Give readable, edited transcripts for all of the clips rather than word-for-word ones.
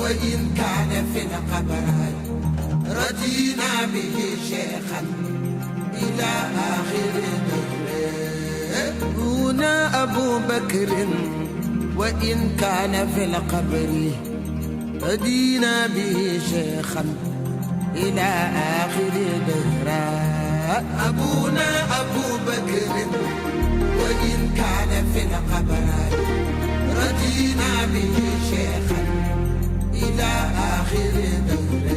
وإن كان في القبر رضينا به شيخا إلى آخر الدهر. هنا أبو بكر وإن كان في القبر رضينا به شيخا إلى آخر الدهر. أبونا أبو بكر وإن كان في القبر رضينا به شيخا إلى آخر الدهر.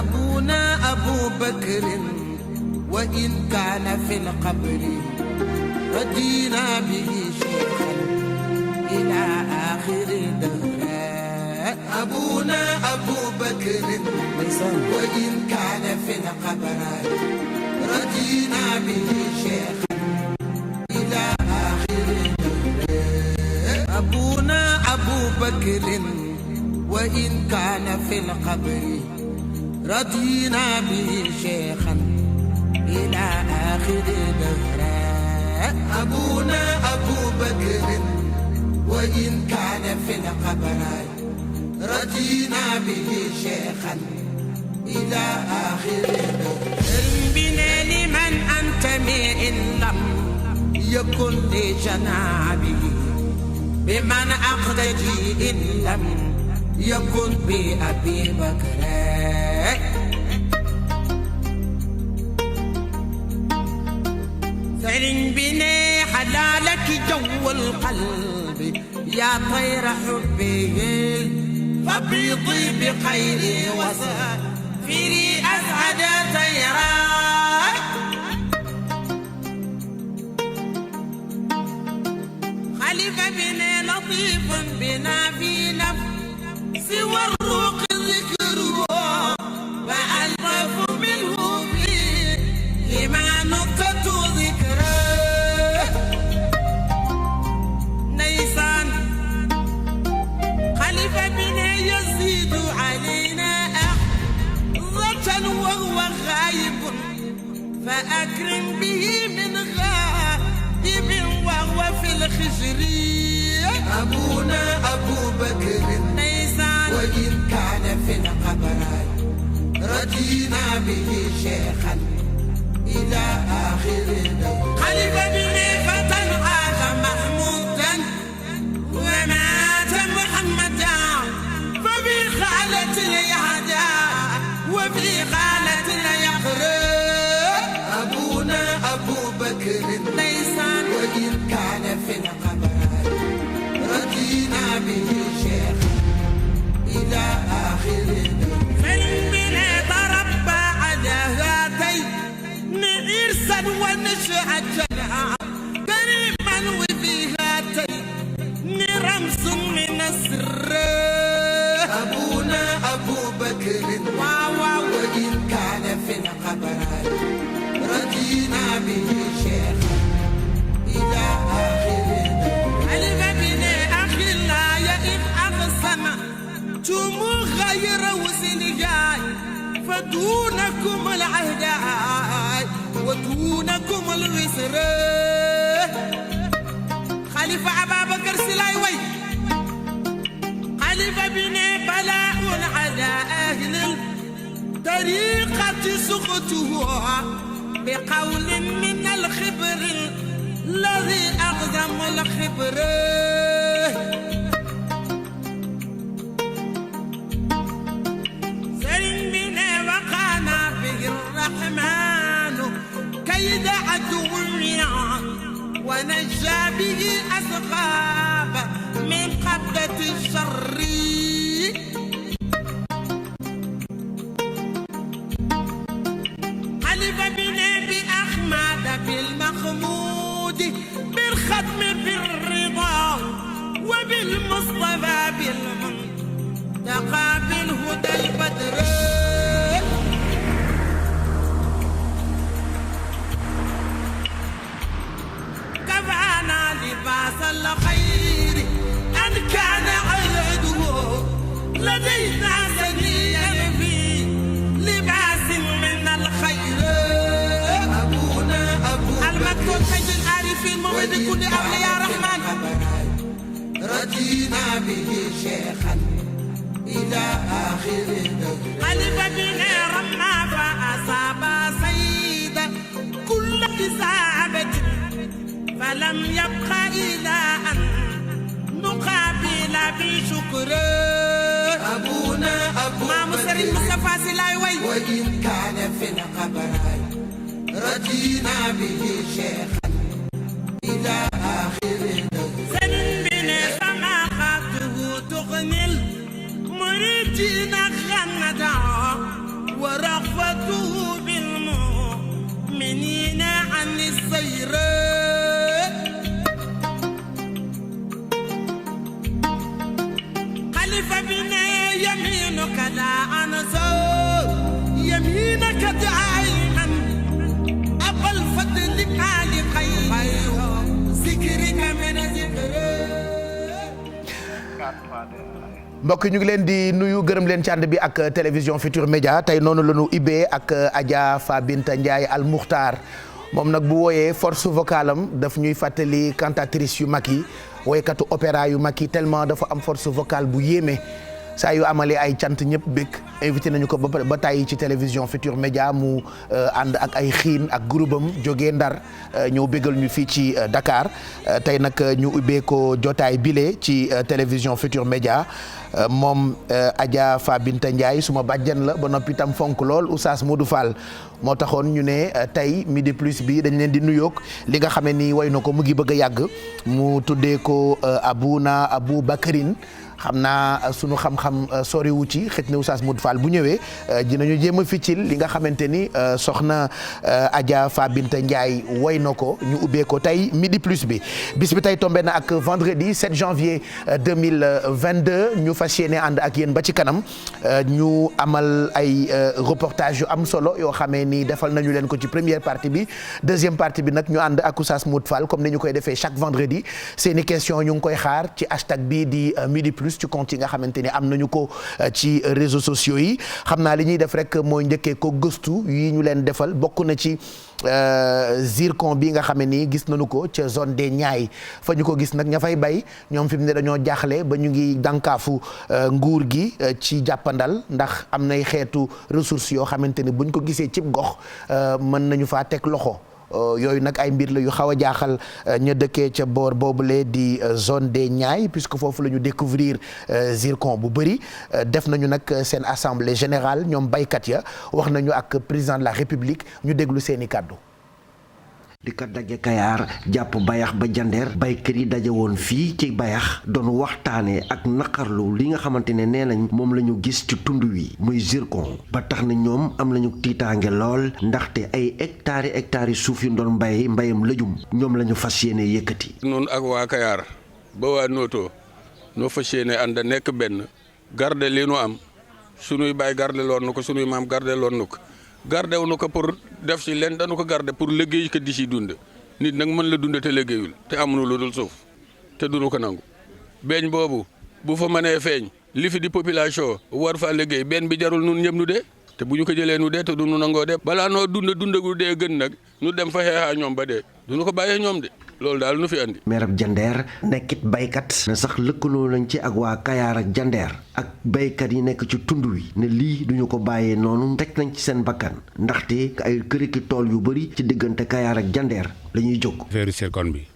أبونا أبو بكر وإن كان في القبر رضينا به شيخا إلى آخر الدهر. أبونا أبو بكر وإن كان في القبر رضينا به شيخا إلى آخر الدهر. أبونا أبو بكر وإن كان في القبر رضينا به شيخا إلى آخر الدهر. أبونا أبو بكر وإن كان في القبر رضينا به شيخا إلى آخر الدهر. بنا لمن أنتمي إن لم يكن لجنابه بمن أقتدي إن لم يكن بأبي بكر. سلم بنا حلالك جو القلب يا طير حبه فبيضي بخير وسافري أسعد طيرا. خليفة بنا لطيف بنا في نفس والروق ذكره وألطف منه فيه ما نكت ذكره. نيسان خليفة بنا يزيد علينا أحظة وهو غايب فأكرم به من غائب وهو في الخجر. أبونا أبو بكر وإن كان في القبر رضينا به شيخا إلى آخر الدهر. خليفة بن فتى عاش محمودا ومات محمدا ففي خالة اليهدى وفي خالة اليقرى. أبونا أبو بكر وإن كان في القبر رضينا به شيخا إلى آخر الدهر. فالمنا تربى على هاتين إرسا ونشأة كريما وفي هاتين رمز من السر. أبونا أبو بكر وإن كان في القبر رضينا به شيخا إلى آخر الدهر. ألف بنا أخي لا يئن أغصن تومو غير وسنجاي فدونكم العهداء ودونكم الوسر. خليفة أبا بكر سلاي وي خليفة بنا بلاء على أهل الطريقة سقطه بقول من الخبر الذي أقدم الخبر. سلم بنا وقانا به الرحمن كيد عدو ونجى به أصحاب من قبضة الشر. حلف بنا بأحمد بالمحمود بالختم بالرضا وبالمصطفى بالمنتقى بالهدى البدر. كفانا لباس الخير أن كان عهده لدينا سنيا في لباس من الخير. أبونا أبو المكتوب حج العارفين موعد كل أولياء رحمن رضينا به شيخا إلى آخر ألف بنا رمى فأصاب سيد كل إصابة فلم يبق إلى أن نقابل بشكر أبونا ما مسرين مصطفى سلاي وإن كان في القبر رجينا به شيخا إلى آخر سنن بنا سماقته تغني المريدين غندا ورغبته بالمؤمنين عن السير فبنا يمينك لا أنسى يمينك دائما أبا الفضل علي خير ذكرك من ذكر mbokk ñu ngi leen di nuyu gërëm leen ci ànd bi ak télévision Futur Média tey noonu la ñu ibbee ak Adja Fabinta Ndiaye Al Mukhtar moom nag bu wooyee force vocale am daf ñuy fàttali cantatrice yu mag yi woykatu opéra yu mag yi tellement dafa am force vocale bu yéeme saa yu amalee ay cant ñëpp bëgg invité nañu ko ba tàyyi ci télévision Futur Média mu ànd ak ay xiin ak groupe am jógee Ndar ñëw bégal ñu fii ci Dakar tey nag ñu ubbee ko jotaay bile ci télévision Futur Média moom Adja Fabinta Ndiaye suma bàjjen la ba noppi tam fonk lool Oustaz Modou Fall moo taxoon ñu ne tey midi plus bi dañ leen di nuyoog li nga xamee ni way na ko mu ngi bëgg a yàgg mu tuddee ko Abouna Abou Bakarin xam naa sunu xam-xam soriwu ci xëj na Oustaz Modou Fall bu ñëwee dinañu jéem a ficcil li nga xamante ni soxna Adja Fabinta Ndiaye woy na ko ñu ubbee ko tey midi plus bi bis bi tey tombé na ak vendredi 7 janvier 2022 ñu fas yéene ànd ak yéen ba ci kanam ñu amal ay reportage yu am solo yoo xamee ni defal nañu leen ko ci première partie bi deuxième partie bi nag ñu ànd ak Oustaz Modou Fall comme ni ñu koy defee chaque vendredi seeni question ñu ngi koy xaar ci hashtag bii di midi plus ci compte yi nga xamante ni am nañu ko ci réseaux sociaux yi xam naa li ñuy def rek mooy njëkkee ko gëstu yi ñu leen defal bokk na ci zircon bi nga xam ni gis nañu ko ca zone des Niayes fa ñu ko gis nag ña fay bay ñoom fi mu ne dañoo jaaxle ba ñu ngi dànkaafu nguur gi ci jàppandal ndax am nay xeetu ressources yoo xamante ni buñ ko gisee cib gox mën nañu faa teg loxo. yooyu nag ay mbir la yu xaw a jaaxal ña dëkkee ca boor boobule di zone des Niayes puisque foofu la ñu découvrir zircon bu bëri def nañu nag seen assemblée générale ñoom baykat ya wax nañu ak président de la république ñu déglu seeni kàddu. di ko dagge Kayaar jàpp bayax ba jandeer baykat yi daje woon fii ci bayax doon waxtaanee ak naqarlu li nga xamante ne nee nañ moom la ñu gis ci tund wi muy zircon ba tax na ñoom am lañu tiitaange lool ndaxte ay hectares yi suuf yu doon mbayam lëjum ñoom la ñu fas yéene yëkkati. noonu ak waa Kayaar ba waa Noto noo fas yéene ànd nekk benn garde li nu am sunuy baay garde loon na ko sunuy maam garde loon na ko. garde wu nu ko pour def ci leen dañu ko garde pour liggéey ko di ci dund nit nag mën la dund te liggéeyul te amuñu lu dul suuf te duñu ko nangu beeñ boobu bu fa mënee feeñ li fi di population war fa liggéey benn bi jarul nun ñëpp nu dee te bu ñu ko jëlee nu dee te duñu nangoo dee balaa noo dundagu dee gën nag nu dem fa xeexaa ñoom ba dee duñu ko bàyyee ñoom de loolu daal nu fi andi. maire ab Jandeer nekkit baykat na sax lëkkaloo lañ ci ak waa Kayaar ak Jandeer ak baykat yi nekk ci tund wi ne lii duñu ko bàyyee noonu teg nañ ci seen bakkan ndaxte ay këriki tool yu bëri ci diggante Kayaar ak Jandeer la ñuy jóg. affaire zircon bi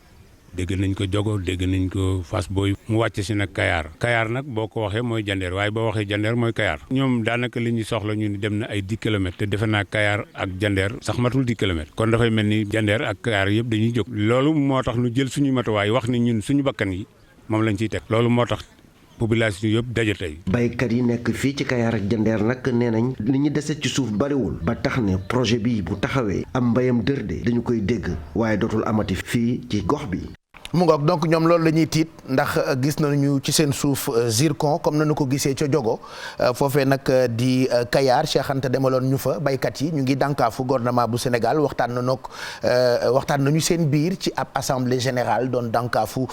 dégg nañ ko Jogo dégg nañ ko Fass Boy mu wàcc si nag Kayaar nag boo ko waxee mooy Jandeer waaye boo waxee Jandeer mooy Kayaar ñoom daanaka li ñuy soxla ñu ni dem na ay 10 kilomètres te defe naa Kayaar ak Jandeer sax matul 10 kilomètres kon dafay mel ni Jandeer ak Kayaar yëpp dañuy jóg loolu moo tax ñu jël suñu matuwaay wax ni ñun suñu bakkan yi moom lañ ciy teg loolu moo tax population yëpp daje tey. baykat yi nekk fii ci Kayaar ak Jandeer nag nee nañ li ñu dese ci suuf bariwul ba tax ne projet bi bu taxawee am mbayam dërde dañu koy dégg waaye dootul amati fii ci gox bi. mu ngoog donc ñoom loolu la ñuy tiit ndax gis nañu ci seen suuf zircon comme nañu ko gisee ca Jogo foofee nag di Kayaar Cheikh Anta demaloon ñu fa baykat yi ñu ngi dànkaafu gouvernement bu Sénégal waxtaan nañu seen biir ci ab assemblée générale doon dànkaafu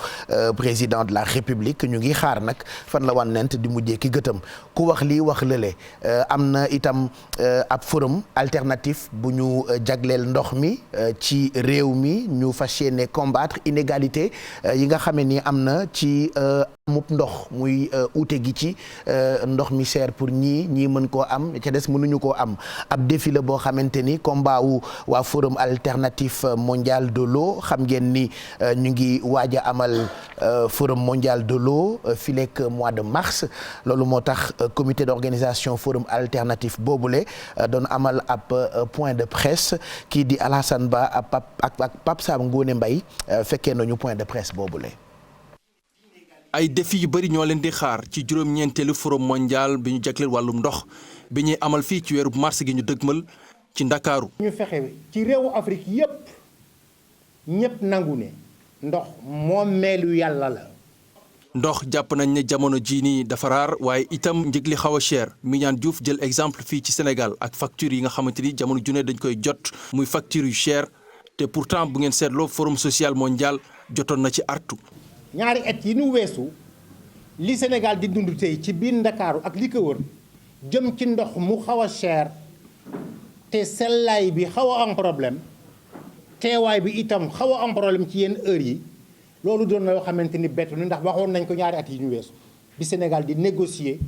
président de la République ñu ngi xaar nag fan la wànnent di mujjee ki gëtëm ku wax lii wax lële am na itam ab forum alternatif bu ñu jagleel ndox mi ci réew mi ñu fas yéene combattre inégalité yi nga xamee ni am na ci amub ndox muy uute gi ci ndox mi cher pour ñii mën koo am ca des mënuñu koo am ab défi la boo xamante ni combat wu waa forum alternatif mondial de l'eau xam ngeen ni ñu ngi waaj a amal forum mondial de l'eau fileek mois de mars loolu moo tax comité d'organisation forum alternatif boobule doon amal ab point de presse kii di Alassane Ba ak Pape Sam Ngoné Mbaye fekkee nañu point de presse boobule. ay défi yu bëri ñoo leen di xaar ci juróom-ñeenteelu forum mondial bi ñu jagleel wàllum ndox bi ñuy amal fii ci weeru mars gi ñu dëgmal ci Ndakaaru. ñu fexe ci réewu Afrique yépp ñépp nangu ne ndox moomeelu yàlla la. ndox jàpp nañ ne jamono jii nii dafa raar waaye itam njëg li xaw a cher Mignane Diouf jël exemple fii ci Sénégal ak facture yi nga xamante ni jamono junne dañ koy jot muy facture yu cher te pourtant bu ngeen seetloo forum social mondial jotoon na ci artu. ñaari at yi nu weesu li Sénégal di dund tey ci biir Ndakaaru ak li ko wër jëm ci ndox mu xaw a cher te sellaay bi xaw a am problème teewaay bi itam xaw a am problème ci yenn heures yi loolu doon na yoo xamante ni bett nu ndax waxoon nañ ko ñaari at yi ñu weesu bi Sénégal di négocier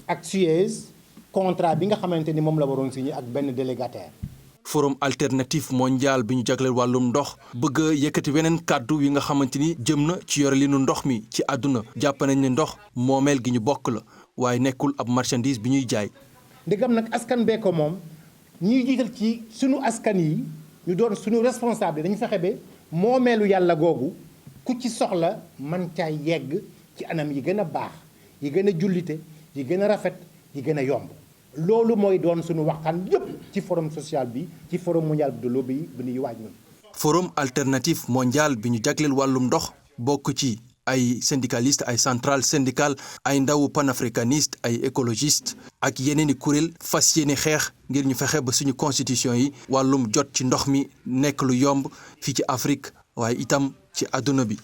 ak Suez contrat bi nga xamante ni moom la waroon signé ak benn délégataire. forum alternatif mondial bi ñu jagleel wàllum ndox bëgg a yëkkati weneen kàddu yi nga xamante ni jëm na ci yorelinu ndox mi ci àdduna jàpp nañ ne ndox moomeel gi ñu bokk la waaye nekkul ab marchandise bi ñuy jaay. ndegam nag askan bee ko moom ñuy jiital ci sunu askan yi ñu doon sunu responsable dañu fexe ba moomeelu yàlla googu ku ci soxla man caa yegg ci anam yi gën a baax yi gën a jullite yi gën a rafet yi gën a yomb. loolu mooy doon suñu waxtaan yëpp ci forum social bi ci forum mondial de l'eau bi ñuy waaj ñun. forum alternatif mondial bi ñu jagleel wàllum ndox bokk ci ay syndicaliste ay centrale syndicale ay ndawu panafricaniste ay écologiste ak yeneen i kuréel fas yéene xeex ngir ñu fexe ba suñu constitution yi wàllum jot ci ndox mi nekk lu yomb fii ci Afrique waaye itam ci àdduna bi.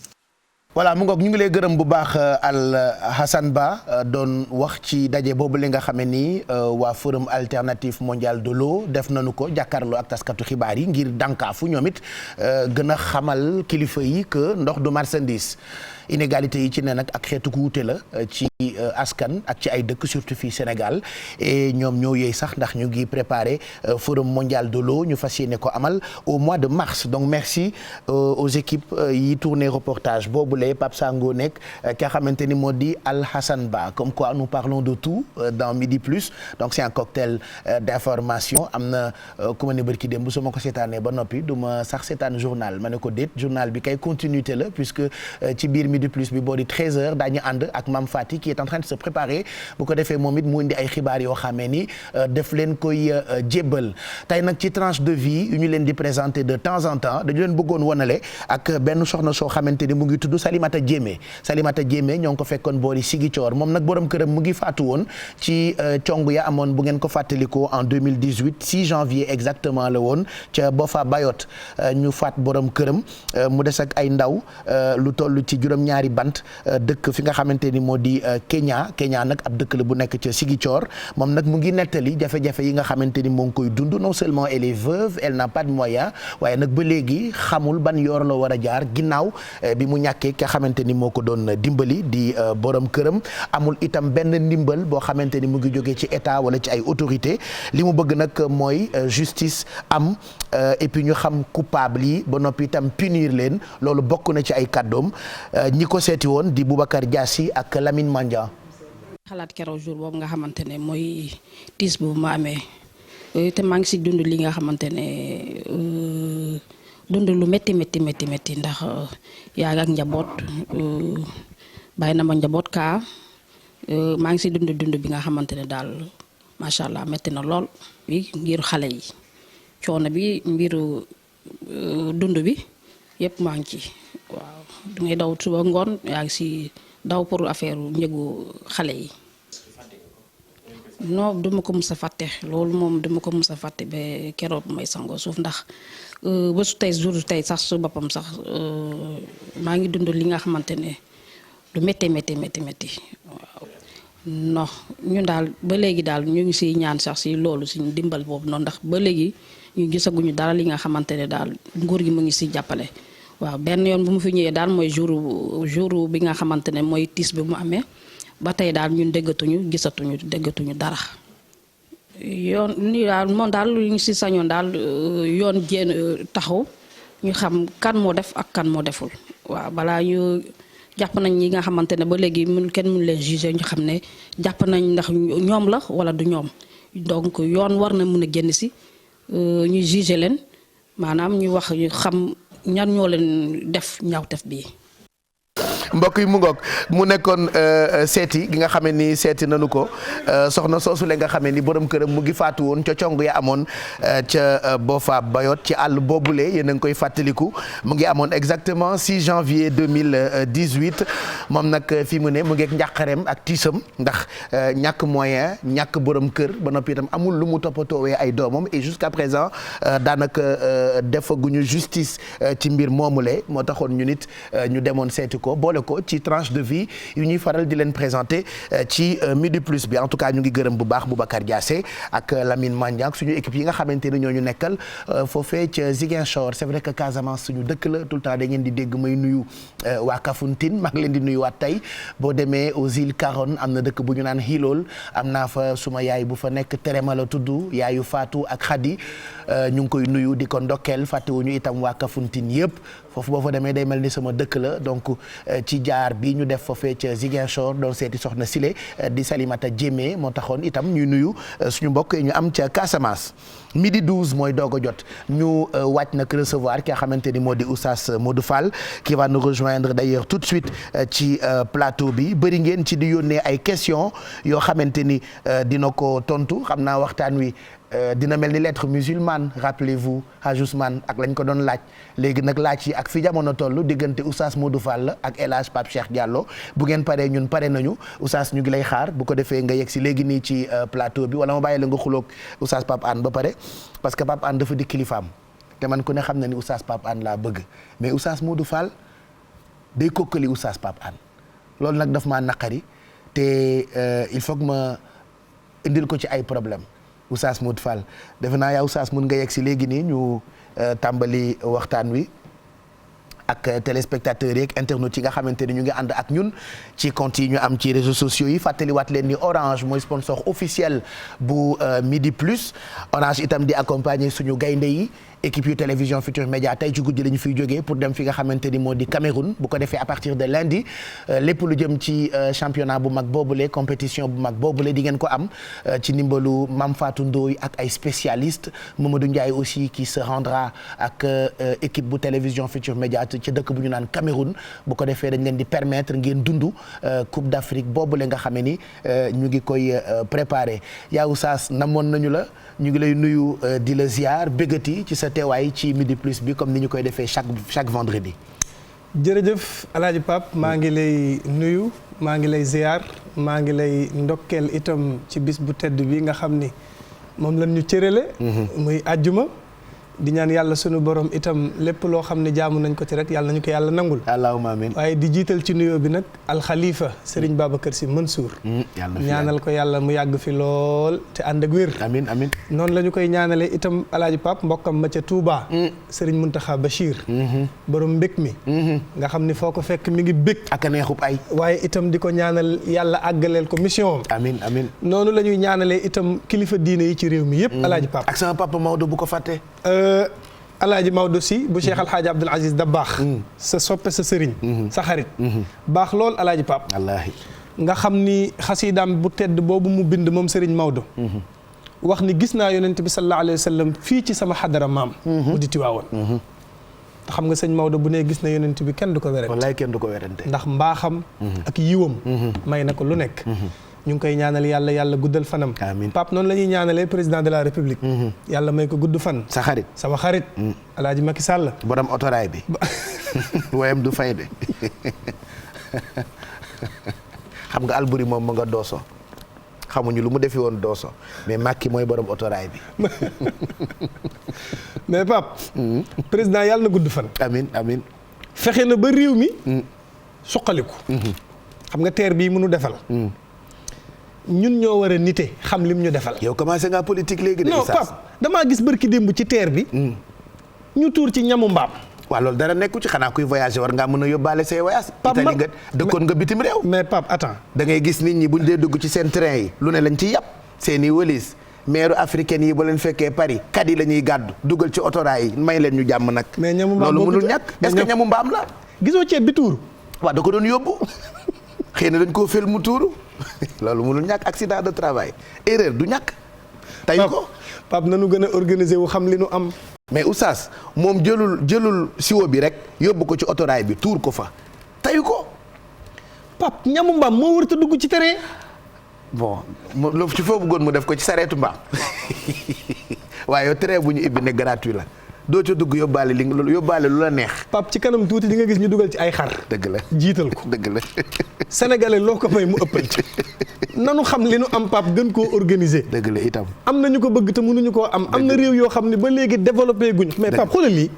voilà mu ngoog ñu ngi lay gërëm bu baax Alassane Ba doon wax ci daje boobu li nga xamee ni waa forum alternatif mondial de l'eau def nañu ko jàkkaarloo ak taskatu xibaar yi ngir dànkaafu ñoom it gën a xamal kilifa yi que ndox du marchandise. inégalité yi ci ne nag ak xeetu ku wute la ci askan ak ci ay dëkk surtout fii Sénégal et ñoom ñoo yooyu sax ndax ñu ngi préparé forum mondial de l'eau ñu fas yéene ko amal au mois de mars donc merci aux équipes yi tourné reportage boobule Pape Sango nekk ki nga xamante ni moo di Alassane Ba comme quoi nous parlons de tout dans Midi Plus donc c'est un cocktail d'information am na ku ma ne bërki démb su ma ko seetaanee ba noppi du ma sax seetaan journal ma ne ko déet journal bi kay continuité la puisque ci biir Midi Plus bi boo di 13h daañu ànd ak Mame Fati qui est en train de se préparer bu ko defee moom it mu indi ay xibaar yoo xamee ni def leen koy jébbal tey nag ci tranche de vie yu ñu leen di présenter de temps en temps dañu leen bëggoon wanale ak benn soxna soo xamante ni mu ngi tudd Salimata Diémé ñoo ngi ko fekkoon boori Ziguinchor moom nag borom këram mu ngi faatu woon ci cong ya amoon bu ngeen ko fàttalikoo en 2018 6 janvier exactement la woon ca Bofa Bayotte ñu faat borom këram mu des ak ay ndaw lu toll ci juróom-ñaari bant dëkk fi nga xamante ni moo di Kenya nag ab dëkk la bu nekk ca Ziguinchor moom nag mu ngi nettali jafe-jafe yi nga xamante ni moo ngi koy dund non seulement elle est veuve elle n'a pas de moyens waaye nag ba léegi xamul ban yoor la war a jaar ginnaaw bi mu ñàkkee ki nga xamante ni moo ko doon dimbali di borom këram amul itam benn ndimbal boo xamante ni mu ngi jógee ci état wala ci ay autorité li mu bëgg nag mooy justice am et puis ñu xam coupable yi ba noppi itam punir leen loolu bokk na ci ay kàddoom ñi ko seeti woon di Boubacar Diassi ak Lamine Mandia. xalaat keroog jour boobu nga xamante ne mooy tiis bu ma amee te maa ngi si dund li nga xamante ne dund lu métti ndax yaa ak njaboot bàyyi na ma njaboot kaa maa ngi si dund bi nga xamante ne daal macha allah métti na lool bi ngir xale yi coono bi mbiru dund bi yëpp maa ngi ci waaw du ngay daw suba ngoon yaa ngi si daw pour affaire njëgu xale yi non duma ko mus a fàtte loolu moom duma ko mus a fàtte ba keroog may sangoo suuf ndax ba su tey jour tey sax su boppam sax maa ngi dund li nga xamante ne lu métti waaw non ñun daal ba léegi daal ñu ngi siy ñaan sax si loolu suñu dimbal boobu noonu ndax ba léegi ñu gisaguñu dara li nga xamante ne daal nguur gi mu ngi si jàppale waaw benn yoon bu mu fi ñëwee daal mooy jour bi nga xamante ne mooy tiis bi mu amee ba tey daal ñun déggatuñu dara yoon ni daal moom daal lu ñu si sañoon daal yoon jéem taxaw ñu xam kan moo def ak kan moo deful waaw balaa ñu jàpp nañ ñi nga xamante ne ba léegi kenn mënu leen juger ñu xam ne jàpp nañ ndax ñoom la wala du ñoom donc yoon war na mën a génn si ñu juger leen maanaam ñu wax ñu xam ñan ñoo leen def ñaawtef bii. mbokk yi mu ngoog mu nekkoon seeti gi nga xamee ni seeti nanu ko soxna soosu le nga xamee ni borom këram mu ngi faatu woon ca cong ya amoon ca Bofa Bayot ci àll boobule yéen a ngi koy fàttaliku mu ngi amoon exactement 6 janvier 2018 moom nag fi mu ne mu ngi ak njàqareem ak tiisam ndax ñàkk moyen ñàkk borom kër ba noppi itam amul lu mu toppatoowee ay doomam et jusqu'à présent daanaka defaguñu justice ci mbir moomule moo taxoon ñu nit ñu demoon seeti ko boole ko ci tranche de vie yu ñuy faral di leen présenter ci Midi Plus bi en tout cas ñu ngi gërëm bu baax Boubacar Diassé ak Lamine Mandiang suñu équipe yi nga xamante ne ñoo ñu nekkal foofee ca Ziguinchor c'est vrai que Casamance suñu dëkk la tout le temps da ngeen di dégg may nuyu waa Kafountine maa ngi leen di nuyu waat tey boo demee aux îles Caroline am na dëkk bu ñu naan Hilool am naa fa suma yaay bu fa nekk Terema la tudd yaayu Fatou ak Khady ñu ngi koy nuyu di ko ndokkeel fàttewuñu itam waa Kafountine yëpp foofu boo fa demee day mel ni sama dëkk la donc ci jaar bi ñu def foofee ca Ziguinchor doon seeti soxna Sile di Salimata Diémé moo taxoon itam ñuy nuyu suñu mbokk ñu am ca Casamance. midi 12 mooy doog a jot ñu wàcc nag recevoir ki nga xamante ni moo di Oustaz Modou Fall qui va nous rejoindre d'ailleurs tout de suite ci plateau bi bëri ngeen ci di yónnee ay questions yoo xamante ni dina ko tontu xam naa waxtaan wi. dina mel ni lettre musulmane rappelez-vous Hadj Ousmane ak lañ ko doon laaj léegi nag laaj yi ak fi jamono toll diggante Oustaz Modou Fall la ak El Hadj Pape Cheikh Diallo bu ngeen paree ñun pare nañu Oustaz ñu ngi lay xaar bu ko defee nga yegg si léegi nii ci plateau bi wala ma bàyyi la nga xuloog Oustaz Pape Hann ba pare parce que Pape Hann dafa di kilifaam te man ku ne xam na ni Oustaz Pape Hann laa bëgg mais Oustaz Modou Fall day kokkali Oustaz Pape Hann loolu nag daf maa naqari te il faut que ma indil ko ci ay problème Oustaz Modou Fall defe naa yaa Oustaz mun nga yegg si léegi nii ñu tàmbali waxtaan wi ak téléspectateurs yeeg internautes yi nga xamante ni ñu ngi ànd ak ñun ci compte yi ñu am ci réseaux sociaux yi fàttaliwaat leen ni Orange mooy sponsor officiel bu Midi Plus Orange itam di accompagner suñu gaynde yi équipe yu télévision Futur Média tey ci guddi la ñu fiy jógee pour dem fi nga xamante ni moo di Cameroun bu ko defee à partir de lundi lépp lu jëm ci championnat bu mag boobule compétition bu mag boobule di ngeen ko am ci ndimbalu Mame Fatou Ndoye ak ay spécialistes Mamadou Ndiaye aussi qui se rendra ak équipe bu télévision Futur Média ci dëkk bu ñu naan Cameroun bu ko defee dañ leen di permettre ngeen dundu Coupe d'Afrique boobule nga xamee ni ñu ngi koy préparer yaa Oustaz namoon nañu la ñu ngi lay nuyu di la ziar bëggati ci sa teewaay ci Midi Plus bi comme ni ñu koy defee chaque vendredi. jërëjëf El Hadj Pape maa ngi lay nuyu maa ngi lay ziar maa ngi lay ndokkeel itam ci bis bu tedd bi nga xam ni moom lañ ñu cërale. muy àjjuma. di ñaan yàlla sunu borom itam lépp loo xam ne jaamu nañ ko ci rek yàlla nañu ko yàlla nangul. allahumma amiin. waaye di jiital ci nuyoo bi nag alxalifa Serigne Babacar Sy Mansour. ñaanal ko yàlla mu yàgg fi lool te ànd ak wér. amiin amiin. noonu la ñu koy ñaanalee itam El Hadj Pape mbokkam ma ca Touba. Serigne Mountakha Bachir. borom mbég mi. nga xam ni foo ko fekk mi ngi bég. ak a neexub ay. waaye itam di ko ñaanal yàlla àggaleel ko mission am. amiin amiin. noonu la ñuy ñaanalee itam kilifa diine yi ci réew mi yëpp. El Hadj Pape ak sama papa Maodo bu ko fàtte. Alaaji Maodo Sy bu Cheikh Alhaaji Abdoul Aziz Dabakh sa soppe sa sëriñ sa xarit baax lool Alaaji Pape wallaahi nga xam ni xasiidaam bu tedd boobu mu bind moom sëriñ Maodo wax ni gis naa yonent bi sallallahu alayhi wa sallam fii ci sama xadara maam mu di Tiwaawoon te xam nga sëñ Maodo bu ne gis na yonent bi kenn du ko werante wallaay kenn du ko werante ndax mbaaxam ak yiwam may na ko lu nekk ñu ngi koy ñaanal yàlla guddal fanam. amiin Pape noonu la ñuy ñaanalee président de la république. yàlla may ko gudd fan. sa xarit sama xarit. El Hadj Macky Sall. borom otoraay bi. woyam du fay de. xam nga Albouri moom mu nga dooso xamuñu lu mu defi woon dooso mais Macky mooy borom otoraay bi. mais Pape. président yàlla na gudd fan. amiin amiin. fexe na ba réew mi. suqaliku. xam nga teer bii mënu defal. ñun ñoo war a nite xam lim ñu defal. yow commencé nga politique léegi de. non Pape damaa gis barki démb ci teer bi. ñu tuur ci ñamu mbaam. waaw loolu dara nekku ci xanaa kuy voyager war ngaa mën a yóbbaale say voyage. Italie nga dëkkoon nga bitim réew. mais Pape attends. da ngay gis nit ñi buñ dee dugg ci seen train yi lu ne lañ ci yàpp seeni wëlis maire africaine yi ba leen fekkee Paris kat yi la ñuy gàddu dugal ci autorail yi may leen ñu jàmm nag. mais ñamu mbaam loolu mënul ñàkk est-ce que ñamu mbaam la. gisoo ceeb bi tuuru. waaw da ko doon yóbbu xëy na dañ koo fel mu tuuru loolu mënul ñàkk accident de travail erreur du ñàkk. tay ko Pape nanu gën a organiser wu xam li nu am. mais Oustaz moom jëlul siwo bi rek yóbbu ko ci autorail bi tuur ko fa tayu ko. Pape ñamu mbaam moo war a dugg ci terrain. bon lu ci foo bëggoon mu def ko ci sareetu mbaam waaye yow terrain bu ñu ibbi ne gratuit la doo ca dugg yóbbaale yóbbaale lu la neex. Pape ci kanam tuuti di nga gis ñu dugal ci ay xar. dëgg la jiital ko dëgg la. sénégalais loo ko may mu ëppal ci. nanu xam li nu am Pape gën koo organiser. dëgg la itam. am na ñu ko bëgg te mënuñu koo am. am na réew yoo xam ne ba léegi développé guñ. mais Pape xoolal lii.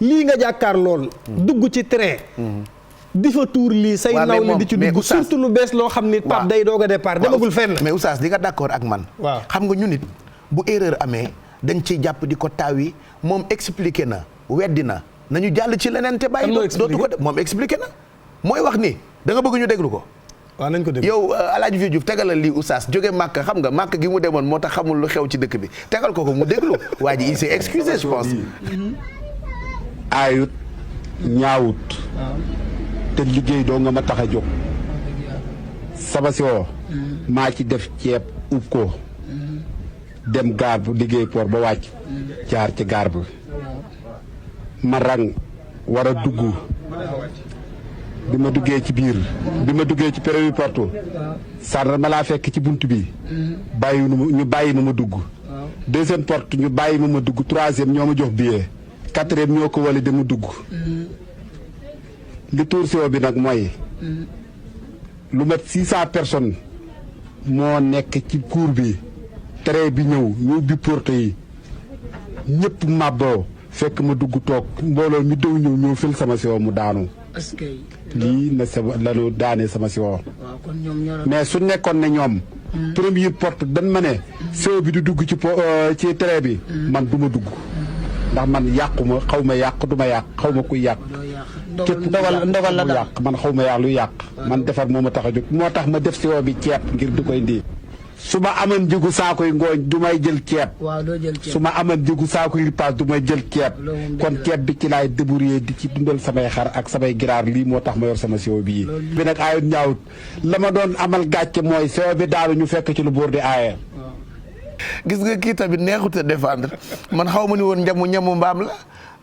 lii nga jàkkaar lool. dugg ci train. di fa tuur lii say nawle di ci dugg surtout lu bees loo xam ni Pape day doog a départ demagul fenn. mais Oustaz di nga d'accord ak man. waaw xam nga ñu nit bu erreur amee dañ ciy jàpp di ko taawi moom expliqué na weddi na nañu jàll ci leneen te bàyyi. dootu ko def moom expliqué na mooy wax ni da nga bëgg ñu déglu ko. waaw nañ ko déglu yow El Hadj Vieux Diouf tegalal lii Oustaz jóge Màkka xam nga Màkka gi mu demoon moo tax xamul lu xew ci dëkk bi tegal ko mu déglu waa ji il s'est excusé je pense. aayut ñaawut te liggéey doo nga ma tax a jóg sama si woo maa ci def ceeb ub ko dem gaar bu liggéey port ba wàcc jaar ci gaar bi ma rang war a dugg bi ma duggee ci biir bi ma duggee ci premier porte sànn ma laa fekk ci bunt bi ñu bàyyi ma dugg deuxième porte ñu bàyyi ma dugg troisième ñoo ma jox billet quatrième ñoo ko wali dama dugg li tuur siwo bi nag mooy lu mat 600 personnes moo nekk ci cour bi train bi ñëw ñu ubbi porte yi ñëpp màbboo fekk ma dugg toog mbooloo mi daw ñëw fil sama siwo mu daanu lii na sama lanu daanee sama siwo mais su nekkoon ne ñoom première porte dañ ma ne siwo bi du dugg ci train bi man du ma dugg ndax man yàquma xaw ma yàq du ma yàq xaw ma kuy yàq képp ndogal la yàq man xaw ma yàq lu yàq man defar moo ma tax a jóg moo tax ma def siwo bi ceeb ngir du koy indi su ma amoon njëgu saakoy ngooñ du may jël ceeb su ma amoon njëgu saakoy ripaas du may jël ceeb kon ceeb bi ci laay débrouiller di ci dundal samay xar ak samay giraar lii moo tax ma yor sama siwo bii bi nag aayut ñaawut la ma doon amal gàcce mooy siwo bi daanu ñu fekk ci lu buur di aaye gis nga kii tamit neexut a défendre man xaw ma ni woon ñamu mbaam la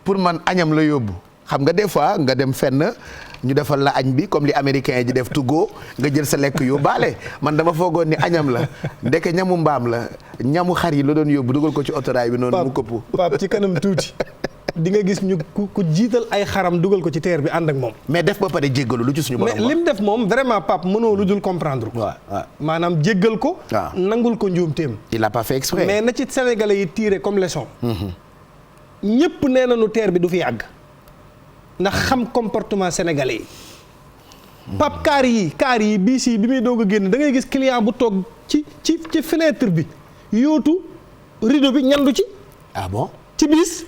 pour man añam la yóbbu xam nga des fois nga dem fenn ñu defal la añ bi comme li américain ji def to go nga jël sa lekk yóbbaale man dama foogoon ni añam la ndeke ñamu mbaam la ñamu xar yi la doon yóbbu dugal ko ci autorail bi noonu mu këpp Pape ci kanam tuuti di nga gis ñu ku jiital ay xaram dugal ko ci teer bi ànd ak moom mais def ba pare jéggalu lu ci suñu borom mais lim def moom vraiment Pape mënoo lu dul comprendre ko maanaam jéggal ko nangul ko njuumteem il a pas fait exprès mais na ci sénégalais yi tiré comme leçon ñëpp nee nañu teer bi du fi yàgg ndax xam comportement sénégalais yi Pape kaar yi bii si bi muy doog a génn da ngay gis client bu toog ci fenêtre bi yootu rideau bi ñandu ci ah bon ci biis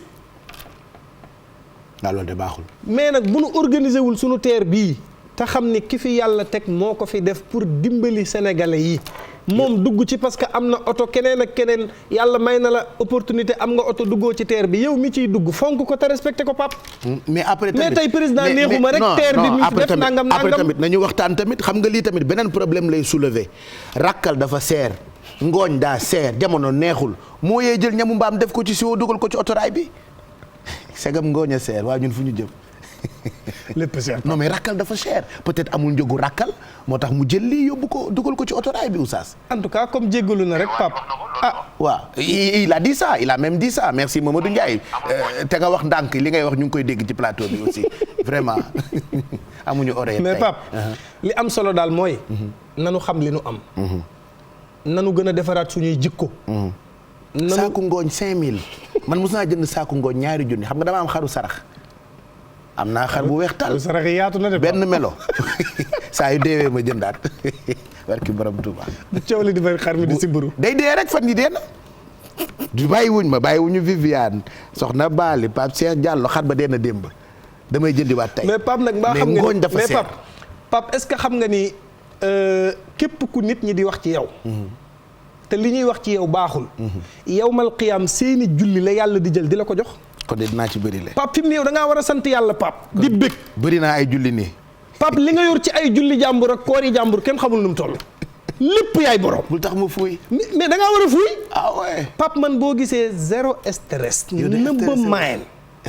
waaw loolu de baaxul mais nag bu nu organiser wul sunu teer bii te xam ni ki fi yàlla teg moo ko fi def pour dimbali sénégalais yi moom dugg ci parce que am na oto keneen ak keneen yàlla may na la opportunité am nga oto duggoo ci teer bi yow mi ciy dugg fonk ko te respecté ko Pape. mais après tamit mais tey président neexuma rek teer bi mi fi def nangam après tamit nañu waxtaan tamit xam nga lii tamit beneen problème lay soulever rakkal dafa seer ngooñ daa seer jamono neexul moo yee jël ñamu mbaam def ko ci siwo dugal ko ci autorail bi segam ngooñ a seer waaye ñun fu ñu jëm. lépp cher non mais rakkal dafa cher peut-être amul njëgu rakkal moo tax mu jël lii yóbbu ko dugal ko ci autorail bi Oustaz. en tout cas comme jéggalu na rek Pape waaw il a dit ça il a même dit ça merci Mamadou Ndiaye te nga wax ndànk li ngay wax ñu ngi koy dégg ci plateau bi aussi vraiment amuñu oreille. mais Pape li am solo daal mooy. nanu xam li nu am. nanu gën a defaraat suñuy jikko. saaku ngooñ 5000 man mos naa jënd saaku ngooñ ñaari junni xam nga dama am xaru sarax. am naa xar bu weex tal sarax yi yaatu na de benn melo saa yu deewee ma jëndaat barki borom Tuuba. bu coow li di bari xar mi di sibbiru day dee rek fan yi dee na du bàyyiwuñu Viviane soxna Bali Pape Cheikh Diallo xar ba dee na démb damay jëndiwaat tey. mais Pape nag mbaa xam nga ngooñ dafa seer. Pape est-ce que xam nga ni képp ku nit ñi di wax ci yow. te li ñuy wax ci yow baaxul. yawmal qiyaam seeni julli la yàlla di jël di la ko jox. kon de dinaa ci bëri le. Pape fi mu ne yow da ngaa war a sant yàlla Pape. di bëgg bëri naa ay julli nii. Pape li nga yor ci ay julli jàmbur ak koori jàmbur kenn xamul nu mu toll. lépp yaay borom. bul tax ma fuuy. mais da ngaa war a fuuy. ah ouais. Pape man boo gisee zéro stress. nëbba mayen.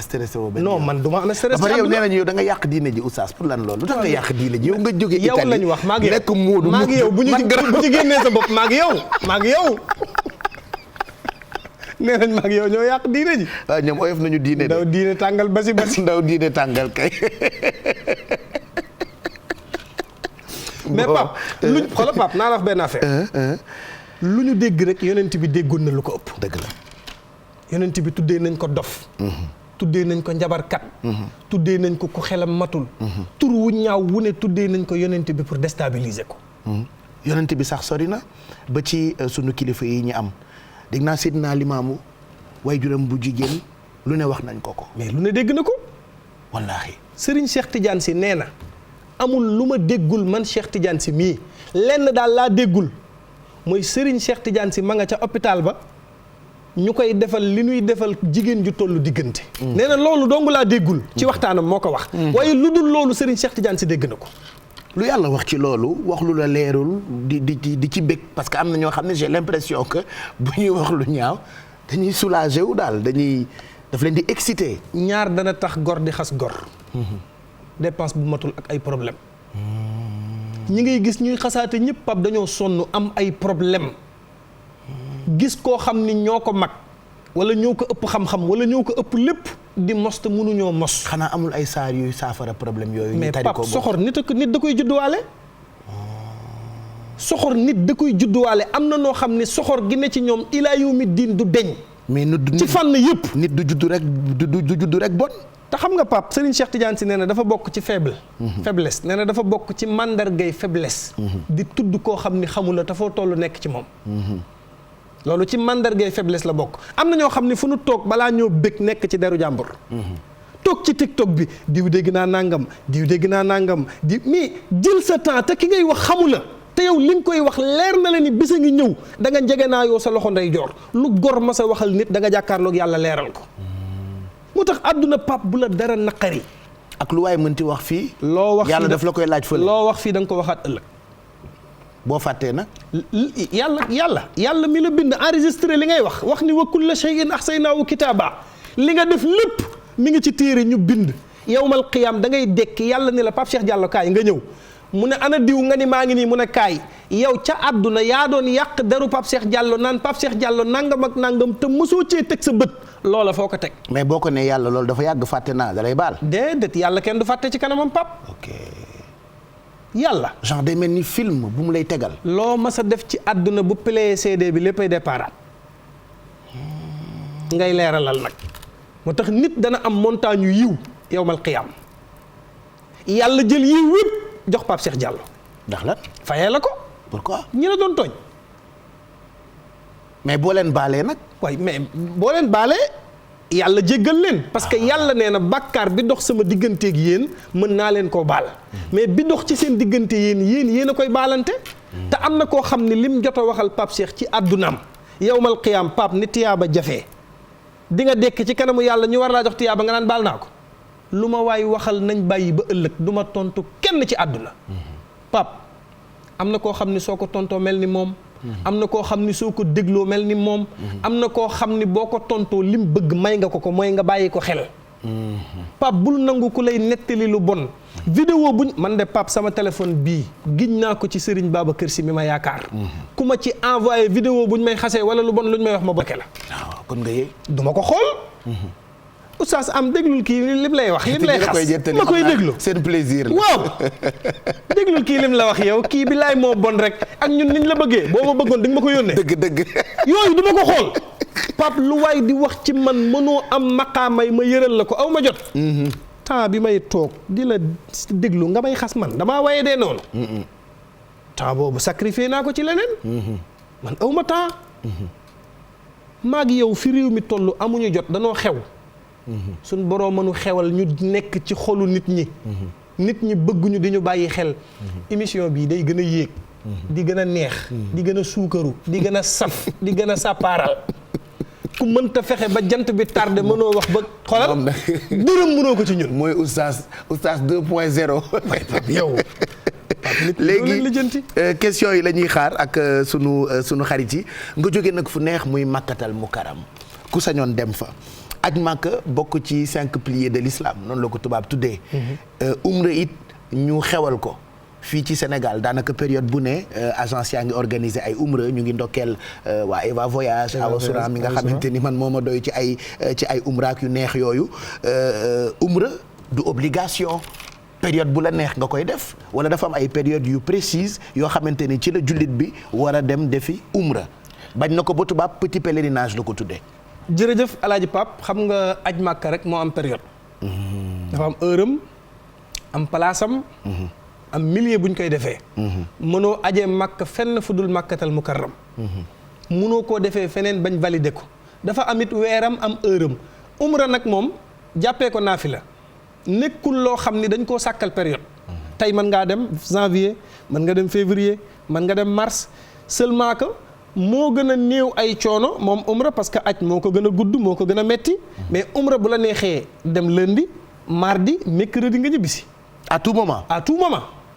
stressé woo benn non man du ma am stress. ba pare yow nee nañu yow da nga yàq diine ji oustaz pour lan loolu. lu tax nga yàq diine ji yow nga jóge Italie. yow lañ wax maa ngi yow nekk Moodu maa ngi yow bu ñu génnee sa bopp maa ngi yow. nee nañ maa ngi yow ñoo yàq diine ji. waaw ñoom oyof nañu diine de. ndaw diine tàngal basi. ndaw diine tàngal kay. mais Pape luñ xoolal Pape naa la wax benn affaire. lu ñu dégg rek yonent bi déggoon na lu ko ëpp. dëgg la. yonent bi tuddee nañ ko dof. tuddee nañ ko njabarkat. tuddee nañ ko ku xelam matul. tur wu ñaaw wu ne tuddee nañ ko yonent bi pour déstabiliser ko. yonent bi sax sori na ba ci sunu kilifa yi ñu am dégg naa Seydina Limaamu waajuram bu jigéen lu ne wax nañ ko. mais lu ne dégg na ko. wallaahi. Serigne Cheikh Tidiane si nee na amul lu ma déggul man Cheikh Tidiane si mii lenn daal laa déggul mooy Serigne Cheikh Tidiane si ma nga ca hôpital ba. ñu koy defal li ñuy defal jigéen ju tollu diggante. nee na loolu dong laa déggul. ci waxtaanam moo ko wax. waaye lu dul loolu Serigne Cheikh Tidiane si dégg na ko. lu yàlla wax ci loolu wax lu la leerul di ci bëgg parce que am na ñoo xam ne j'ai l'impression que bu ñuy wax lu ñaaw dañuy soulager wu daal daf leen di exciter. ñaar dana tax gor di xas gor. dépense bu matul ak ay problème ñi ngay gis ñuy xasaate ñëpp Pape dañoo sonn am ay problème gis koo xam ni ñoo ko mag wala ñoo ko ëpp xam-xam wala ñoo ko ëpp lépp di mos te mënuñoo mos. xanaa amul ay saar yuy saafara problème yooyu. mais Pape soxor nit da koy judduwaale. soxor nit da koy judduwaale am na noo xam ne soxor gi ne ci ñoom ilaa yawmi diin du deñ. mais ci fànn yëpp. nit du juddu rek bon. te xam nga Pape Serigne Cheikh Tidiane si nee na dafa bokk ci faiblesse nee na dafa bokk ci mandargay faiblesse. di tudd koo xam ni xamula te foo toll nekk ci moom. loolu ci mandargay faiblesse la bokk am na ñoo xam ne fu nu toog balaa ñoo bëgg nekk ci deru jàmbur. toog ci TikTok bi diw dégg naa nangam mais jël sa temps te ki ngay wax xamula te yow li nga koy wax leer na la ni bisa ngi ñëw da nga njege naa yow sa loxo ndey joor lu gor ma sa waxal nit da nga jàkkaarloog yàlla leeral ko. moo tax àdduna Pape bu la dara naqari. ak lu waay mënti wax fii. loo wax yàlla daf la koy laaj fële. loo wax fii da nga ko waxaat ëllëg. boo fàttee nag. yàlla mi la bind enregistré li ngay wax ni wa kulla shay'in ahsaynaahu kitaaba li nga def lépp mi ngi ci téere ñu bind. yawmal qiyaam da ngay dekk yàlla ni la Pape Cheikh Diallo kaay nga ñëw mu ne ana diw nga ni maa ngi nii mu ne kaay yow ca àdduna yaa doon yàq deru Pape Cheikh Diallo naan Pape Cheikh Diallo nangam ak nangam te mosoo cee teg sa bët loola foo ko teg. mais boo ko nee yàlla loolu dafa yàgg fàtte naa da lay baal. déedéet yàlla kenn du fàtte ci kanamam Pape. ok. yàlla. genre day mel ni film bu mu lay tegal. loo mas a def ci àdduna bu plee CD bi léppay départ ngay leeralal nag moo tax nit dana am montagne yu yiw yawmal qiyaam yàlla jël yiw wépp jox Pape Cheikh Diallo. ndax lan fayee la ko. pourquoi ñi la doon tooñ. mais boo leen baalee nag. waaye mais boo leen baalee yàlla jéggal leen. parce que yàlla nee na bàkkaar bi dox sama digganteeg yéen mën naa leen koo baal. mais bi dox ci seen diggante yéen a koy baalante. te am na koo xam ne lim jot a waxal Pape Cheikh ci àddunaam yawmal qiyaam Pape ni tiyaaba jafee di nga dekk ci kanamu yàlla ñu war laa jox tiyaaba nga naan baal naa ko lu ma waay waxal nañ bàyyi ba ëllëg du ma tontu kenn ci àdduna. Pape am na koo xam ni soo ko tontoo mel ni moom. am na koo xam ni soo ko dégloo mel ni moom. am na koo xam ni boo ko tontoo lim bëgg may nga ko mooy nga bàyyi ko xel. Pape bul nangu ku lay nettali lu bon. vidéo buñ man de Pape sama téléphone bii giñ naa ko ci Serigne Babacar Sy mi ma yaakaar. ku ma ci envoyé vidéo buñ may xasee wala lu bon luñ may wax ma bokke la. waaw kon nga yee. du ma ko xool. oustaz am déglul kii lim lay wax. lim lay xas ma koy déglu seen plaisir la. waaw déglul kii lim la wax yow kii bi laay moo bon rek ak ñun niñ la bëggee boo ma bëggoon di nga ma ko yónnee. dëgg. yooyu du ma ko xool. Pape lu waay di wax ci man mënoo am maqaamay ma yëral la ko aw ma jot. temps bi may toog di la déglu nga may xas man damaa waye dee noonu. temps boobu sacrifié naa ko ci leneen. man aw ma temps. maag yow fi réew mi toll amuñu jot danoo xew. suñ boroom mënu xewal ñu nekk ci xolu nit ñi. nit ñi bëgguñu di ñu bàyyi xel. émission bii day gën a yéeg. di gën a neex. di gën a suukaru di gën a saf di gën a sàppaaral. ku mënta fexe ba jant bi tardé mënoo wax ba xoolal dërëm mënoo ko ci ñun. mooy oustaz 2.0. yow. léegi question yi la ñuy xaar ak sunu xarit yi nga jóge nag fu neex muy Makkatal Mukarram ku sañoon dem fa. aj Makka bokk ci 5 piliers de l'islam noonu la ko tubaab tuddee. umra it ñu xewal ko. fii ci Sénégal daanaka période bu ne agence yaa ngi organiser ay umra ñu ngi ndokkeel waa Eva Voyage Awa Soura mi nga xamante ni man moo ma doy ci ay umraak yu neex yooyu umra du obligation période bu la neex nga koy def wala dafa am ay période yu précise yoo xamante ni ci la jullit bi war a dem defi umra bañ na ko ba tubaab petit pèlerinage la ko tuddee. jërëjëf Alaaji Pape xam nga aj Makka rek moo am période. dafa am heure am place am millier bu ñu koy defee. mënoo ajee Makka fenn fu dul Makkatal Mukarram. mënoo koo defee feneen bañ valider ko. dafa amit weeram am heure am umra nag moom jàppee ko naafila nekkul loo xam ni dañ koo sàkkal période. tey mën ngaa dem janvier mën nga dem février mën nga dem mars seulement que moo gën a néew ay coono moom umra parce que aj moo ko gën a gudd moo ko gën a metti mais umra bu la neexee dem lundi mardi mercredi nga ñibbisi. à tout moment.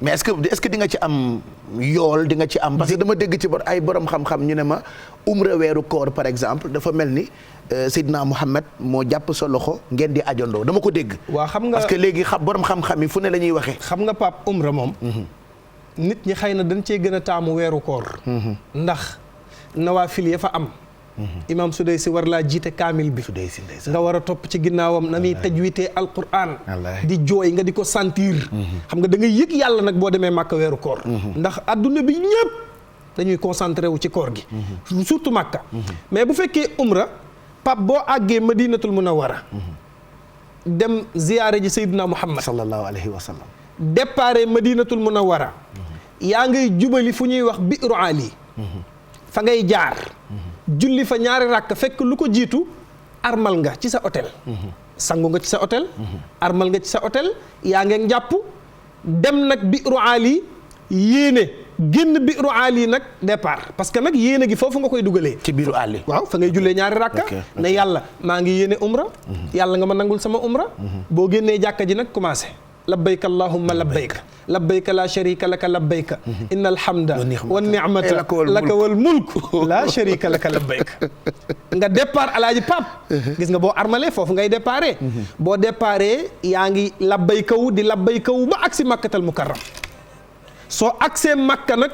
mais est-ce que di nga ci am yool di nga ci am. parce que dama dégg ci ay borom xam-xam ñu ne ma umra weeru koor par exemple dafa mel ni Seydina Mouhamed moo jàpp sa loxo ngeen di ajandoo dama ko dégg. waaw xam nga parce que léegi borom xam-xam yi fu ne la ñuy waxee. xam nga Pape umra moom. nit ñi xëy na dañ cee gën a taamu weeru koor. ndax nawaafil ya fa am. imam Sudaysi war laa jiite kaamil bi. nga war a topp ci ginnaawam na muy tajwitee alquran. di jooy nga di ko sentir. xam nga da ngay yëg yàlla nag boo demee Makka weeru koor. ndax adduna bi ñëpp dañuy concentré wu ci koor gi. surtout Makka. mais bu fekkee umra Pape boo àggee Madinatul Munawwara. dem ziyaare ji Seydina Muhammad sallallahu alayhi wa sallam. départ Madinatul Munawwara. yaa ngay jubali fu ñuy wax Bi'ru Ali. fa ngay jaar. julli fa ñaari ràkk fekk lu ko jiitu armal nga ci sa hôtel. sangu nga ci sa hôtel. armal nga ci sa hôtel yaa ngeen jàpp dem nag Bi'ru Ali yéene génn Bi'ru Ali nag départ parce que nag yéene gi foofu nga koy dugalee. ci Bi'ru Ali. waaw fa ngay jullee ñaari ràkka ne yàlla maa ngi yéene umra. yàlla nga ma nangul sama umra. boo génnee jàkka ji nag commencé. labbayka allahumma labbayka labbayka la sharika laka labbayka inna alhamda wa ni'mata laka wal mulk la sharika laka labbayka nga départ Alaaji Pape gis nga boo armalee foofu ngay déparé boo déparé yaa ngi labbayka wu di labbayka wu ba agsi Makkatal Mukarram soo agsee Makka nag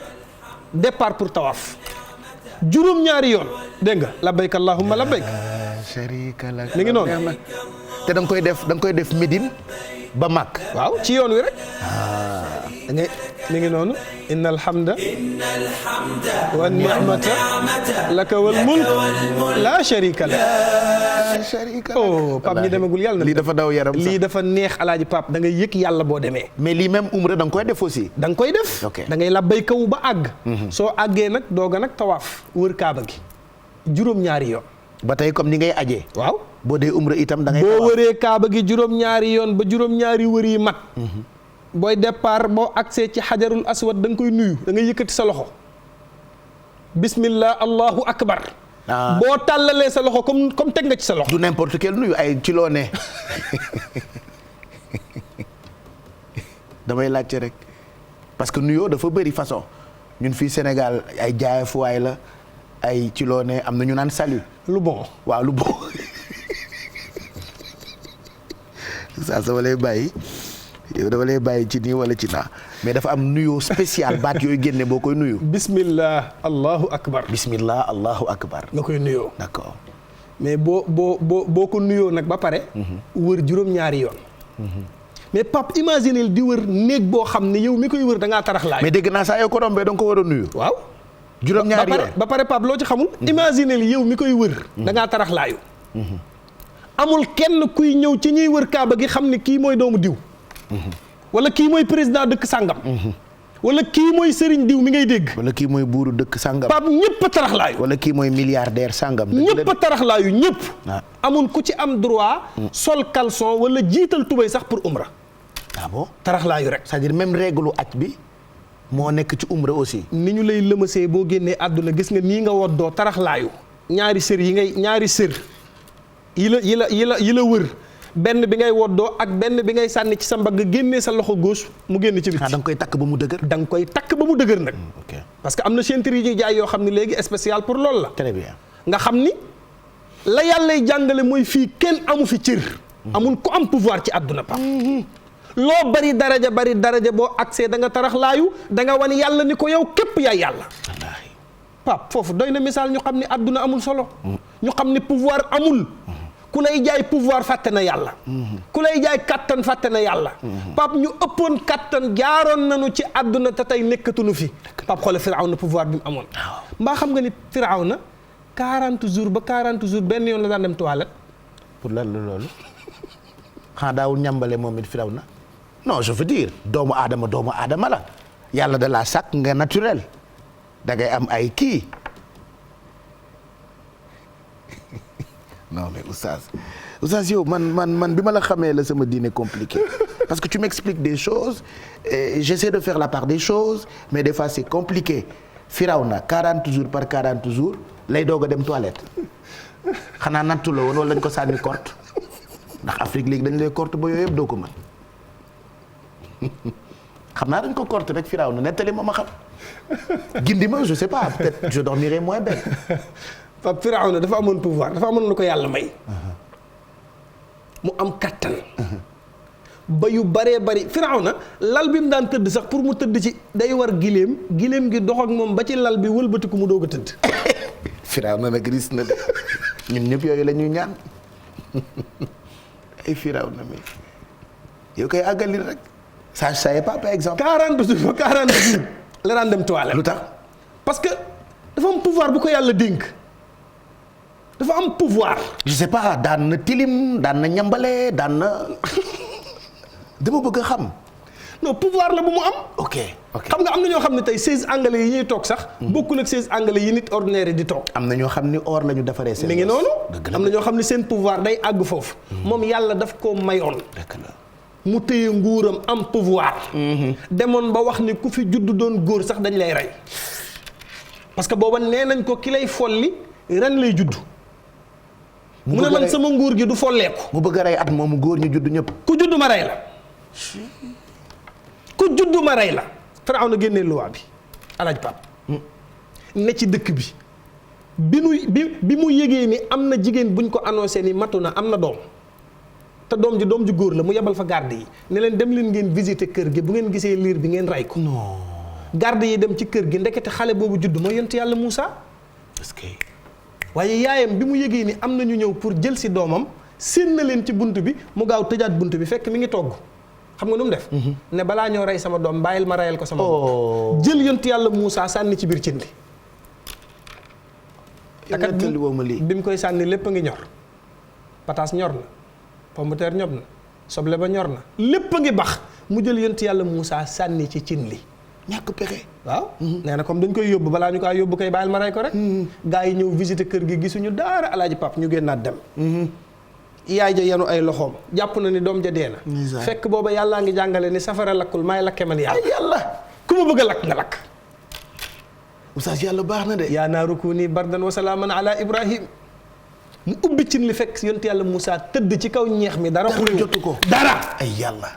départ pour tawaf juróom-ñaari yoon dégg nga labbayka allahumma labbayka sharika laka mi ngi noonu te da nga koy def Médine ba mag waaw ci yoon wi rek da ngay mi ngi noonu innal hamda wan ni'mata laka wal mulk la sharika lak Pape ñi demagul yàlla na lii dafa daw yaram sax lii dafa neex Alaaji Pape da ngay yëg yàlla boo demee mais lii même umra da nga koy def aussi da nga koy def da ngay labbay kaw ba àgg soo àggee nag dooga nag tawaaf wër kaaba gi juróom-ñaari yoon ba tey comme ni ngay ajee waaw boo dee umra itam da ngay boo wëree kaaba gi juróom-ñaari yoon ba juróom-ñaari wër yi mat booy départ boo agsee ci xajarul aswad da nga koy nuyu da ngay yëkkati sa loxo bismillah allahu akbar boo tàllalee sa loxo comme teg nga ci sa loxo du n'importe quel nuyu ay ci loo ne damay laajte rek parce que nuyoo dafa bëri façon ñun fii Sénégal ay jaayafuwaay la ay ci loo ne am na ñu naan salut lu bon waaw lu bon saa sama lay bàyyi yow dama lay bàyyi ci nii wala ci naa mais dafa am nuyoo spécial baat yooyu génne boo koy nuyu. bismillah allahu akbar. bismillah allahu akbar. nga koy nuyoo. d'accord mais boo ko nuyoo nag ba pare. wër juróom-ñaari yoon. mais Pape imaginez di wër néeg boo xam ne yow mi koy wër da ngaa tarax laay. mais dégg naa saa yoo ko rombee da nga ko war a nuyu. waaw. juróom-ñaari yoon ba pare Pape loo ci xamul. imaginez yow mi koy wër. da ngaa tarax laayu. amul kenn kuy ñëw ci ñuy wër kaaba gi xam ne kii mooy doomu diw. wala kii mooy président dëkk sàngam. wala kii mooy sëriñ diw mi ngay dégg. wala kii mooy buuru dëkk sàngam. Pape ñëpp a taraxlaayu. wala kii mooy milliardaire sàngam. ñëpp a taraxlaayu ñëpp. amul ku ci am droit. sol caleçon wala jiital tubéy sax pour umra. ah bon taraxlaayu rek. c'est-à-dire même règle aj bi moo nekk ci umra aussi. ni ñu lay lëmasee boo génnee àdduna gis nga nii nga woddoo taraxlaayu. ñaari sër yi la wër. benn bi ngay woddoo ak benn bi ngay sànni ci sa mbagg génnee sa loxo gauche mu génn ci biti. da nga koy takk ba mu dëgër. da nga koy takk ba mu dëgër nag. parce que am na ceinture yi ñuy jaay yoo xam ne léegi spécial pour loolu la. très bien nga xam ni la yàllay jàngale mooy fii kenn amu fi cër. amul ku am pouvoir ci àdduna pa loo bari daraja boo accès da nga taraxlaayu da nga wan yàlla ni ko yow képp yaay yàlla. Pape foofu doy na misaal ñu xam ni àdduna amul solo. ñu xam ni pouvoir amul. ku lay jaay pouvoir fàtte na yàlla. ku lay jaay kattan fàtte na yàlla. Pape ñu ëppoon kattan jaaroon nañu ci àdduna te tey nekkatuñu fi. Pape xoolal Firawna pouvoir bi mu amoon. mbaa xam nga ni Firawna 40 jours ba 40 jours benn yoon la daan dem toilette. pour lan la loolu xanaa daawul ñambale moom it Firawna non je veux dire doomu aadama la yàlla da laa sàkk nga naturel da ngay am ay kii. non mais Oustaz yow man bi ma la xamee la sama diine compliqué parce que tu m'expliques des choses et j'essaie de faire la part des choses mais des fois c'est compliqué. Firawna 40 jours par 40 jours lay doog a dem toilette xanaa nattu la woon wala dañ ko sànni korte ndax Afrique léegi dañ lay korte ba yooyu yëpp doo ko mën xam naa dañ ko korte rek Firawna nettali ma xam gindi ma je sais pas peut-être je dormirai moins belle. Pape Firawna dafa amoon pouvoir dafa amoon lu ko yàlla may. mu am kattan. ba yu baree bari Firawna lal bi mu daan tëdd sax pour mu tëdd ci day war gileem gi dox ak moom ba ci lal bi wëlbatiku mu doog a tëdd. Firawna nag ris na de ñun ñëpp yooyu la ñuy ñaan ay Firawna mi yow koy àggali rek. ça je savais pas par exemple. 40 jours ba 40 jours la daan dem toilette. lu tax parce que dafa am pouvoir bu ko yàlla dénk. dafa am pouvoir. je sais pas daan na tilim daan na ñambale daan na dama bëgg a xam. non pouvoir la bu mu am. ok xam nga am na ñoo xam ne tey 16 anglais yi ñuy toog sax. bokkul ak 16 anglais yi nit ordinaire yi di toog. am na ñoo xam ni or la ñu defaree seen. mi ngi noonu am na ñoo xam ne seen pouvoir day àgg foofu. moom yàlla daf koo mayoon. mu téye nguuram am pouvoir. demoon ba wax ni ku fi juddu doon góor sax dañ lay rey. parce que booba nee nañ ko ki lay folli ren lay judd. mu ne man sama nguur gi du folleeku. mu bëgg a rey at moomu góor ñu judd ñëpp. ku judd ma rey la. ku judd ma rey la. Firawna génnee loi bi alaaj Pap ne ci dëkk bi mu yëgee ni am na jigéen buñ ko annoncé ni matu na am na doom te doom ji góor la mu yebal fa garde yi ne leen dem leen ngeen visiter kër gi bu ngeen gisee liir bi ngeen rey ko. non garde yi dem ci kër gi ndekete xale boobu judd mooy yonent yàlla Moussa. est-ce que waaye yaayam bi mu yëgee ni am na ñu ñëw pour jël si doomam séen na leen ci bunt bi mu gaaw tëjaat bunt bi fekk mi ngi togg xam nga nu mu def. ne balaa ñoo rey sama doom bàyyil ma reyal ko sama doom. jël yonent yàlla Moussa sànni ci biir cin li. takat bi mu koy sànni lépp a ngi ñor pataas ñor na pomme de terre ñor na soble ba ñor na lépp a ngi bax mu jël yonent yàlla Moussa sànni ci cin li. ñàkk pexe waaw. nee na comme dañ koy yóbbu balaa ñu kaa yóbbu kay bàyyil ma rey ko rek. gaa yi ñëw visiter kër gi gisuñu daara alaaji Pap ñu génnaat dem. yaay ja yanu ay loxoom jàpp na ni doom ja dee na. fekk booba yàllaa ngi jàngale ni safara lakkul maay lakke man yàlla. ku ma bëgg a lakk nga lakk. oustaz yàlla baax na de. yaa naaru kuuni bardan wa salaaman ala Ibrahim. mu ubbi cin li fekk yonent yàlla Moussa tëdd ci kaw ñeex mi dara. jotu ko dara ay yàlla.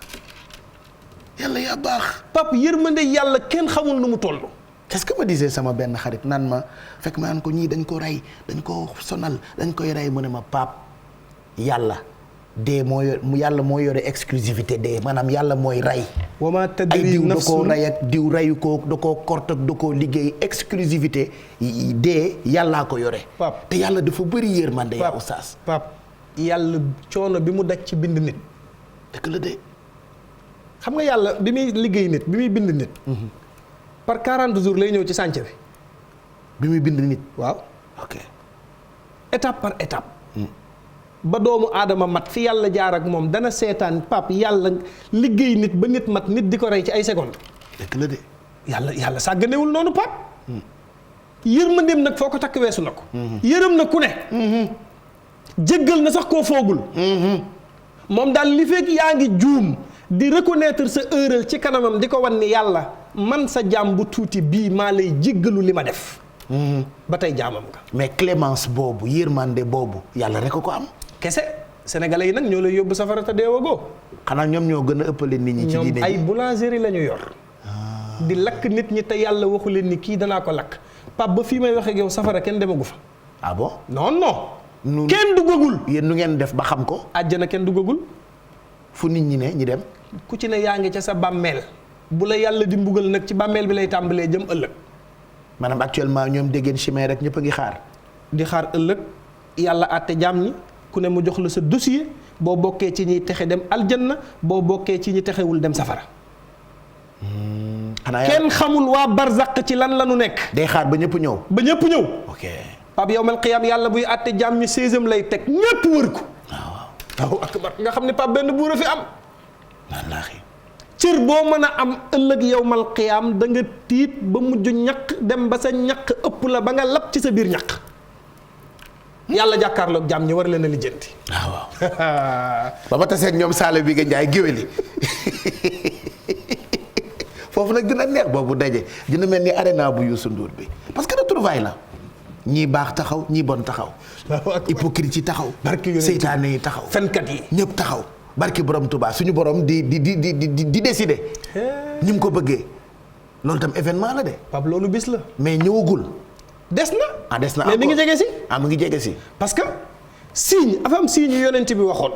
yàlla yaa baax. Pape yërmande yàlla kenn xamul nu mu toll. qu'est-ce que ma disait sama benn xarit naan ma fekk ma naan ko ñii dañ ko rey dañ ko sonal dañ koy rey mu ne ma Pape yàlla dee moo yàlla moo yore exclusivité dee maanaam yàlla mooy rey. wama tadri nafsun ay diw da koo rey ak diw reyu ko da koo kort ak da koo liggéey exclusivité dee yàllaa ko yore. Pape te yàlla dafa bëri yërmande. yaa oustaz Pape yàlla coono bi mu daj ci bind nit. dëgg la de. xam nga yàlla bi muy liggéey nit bi muy bind nit. par 40 jours lay ñëw ci sànce bi. bi muy bind nit. waaw ok. étape par étape. ba doomu aadama mat fi yàlla jaar ak moom dana seetaan Pape yàlla liggéey nit ba nit mat nit di ko rey ci ay secondes. dëgg la de. yàlla sàgganewul noonu Pape. yërmandeem nag foo ko takk weesu na ko. yërëm na ku ne. jéggal na sax koo foogul. moom daal li fekk yaa ngi juum di reconnaître sa erreur ci kanamam di ko wan ni yàlla man sa jaam bu tuuti bii maa lay jéggalu li ma def. ba tey jaamam nga. mais clémence boobu yërmande boobu yàlla rek ko am. kese sénégalais yi nag ñoo lay yóbbu safara te deewagoo. xanaa ñoom ñoo gën a ëppale nit ñi. ci diine ñoom ay boulangerie la ñu yor. di lakk nit ñi te yàlla waxu leen ni kii danaa ko lakk Pape ba fii may wax ak yow safara kenn demagu fa. ah bon non non. kenn duggagul. yéen nu ngeen def ba xam ko. àjjana kenn duggagul. fu nit ñi ne ñi dem. ku ci ne yaa ngi ca sa bàmmeel. bu la yàlla di mbugal nag ci bàmmeel bi lay tàmbalee jëm ëllëg. maanaam actuellement ñoom déggeen chemin rek ñëpp a ngi xaar. di xaar ëllëg yàlla àtte jaam ñi ku ne mu jox la sa dossier boo bokkee ci ñiy texe dem aljanna boo bokkee ci ñi texewul dem safara. xanaa kenn xamul waa barzaq ci lan la nu nekk. day xaar ba ñëpp ñëw. ba ñëpp ñëw. ok Pape yawmal qiyaam yàlla buy àtte jaam ñi 16e lay teg ñëpp wër ko. waaw akbar nga xam ne Pape benn buur a fi am. wallaahi. cër boo mën a am ëllëg yawmal qiyaam da nga tiit ba mujj ñaq dem ba sa ñaq ëpp la ba nga lab ci sa biir ñaq. yàlla jàkkaarloog jaam ñi war leen a lijjanti. waaw ba ma taseeg ñoom Saalum bi nga Njaay géwéli foofu nag dina neex boobu daje dina mel ni arena bu Youssou Ndour bi parce que retrouvaille la ñii baax taxaw ñii bon taxaw. hypocrite yi taxaw. seytaane yi taxaw. fenkat yi ñëpp taxaw. barki borom Touba suñu borom di décider. ñi mu ko bëggee loolu tam événement la de. Pape loolu bis la. mais ñëwagul. des na. ah des na mais mi ngi jege si. ah mu ngi jege si. parce que signe dafa am signe yu yonent bi waxoon.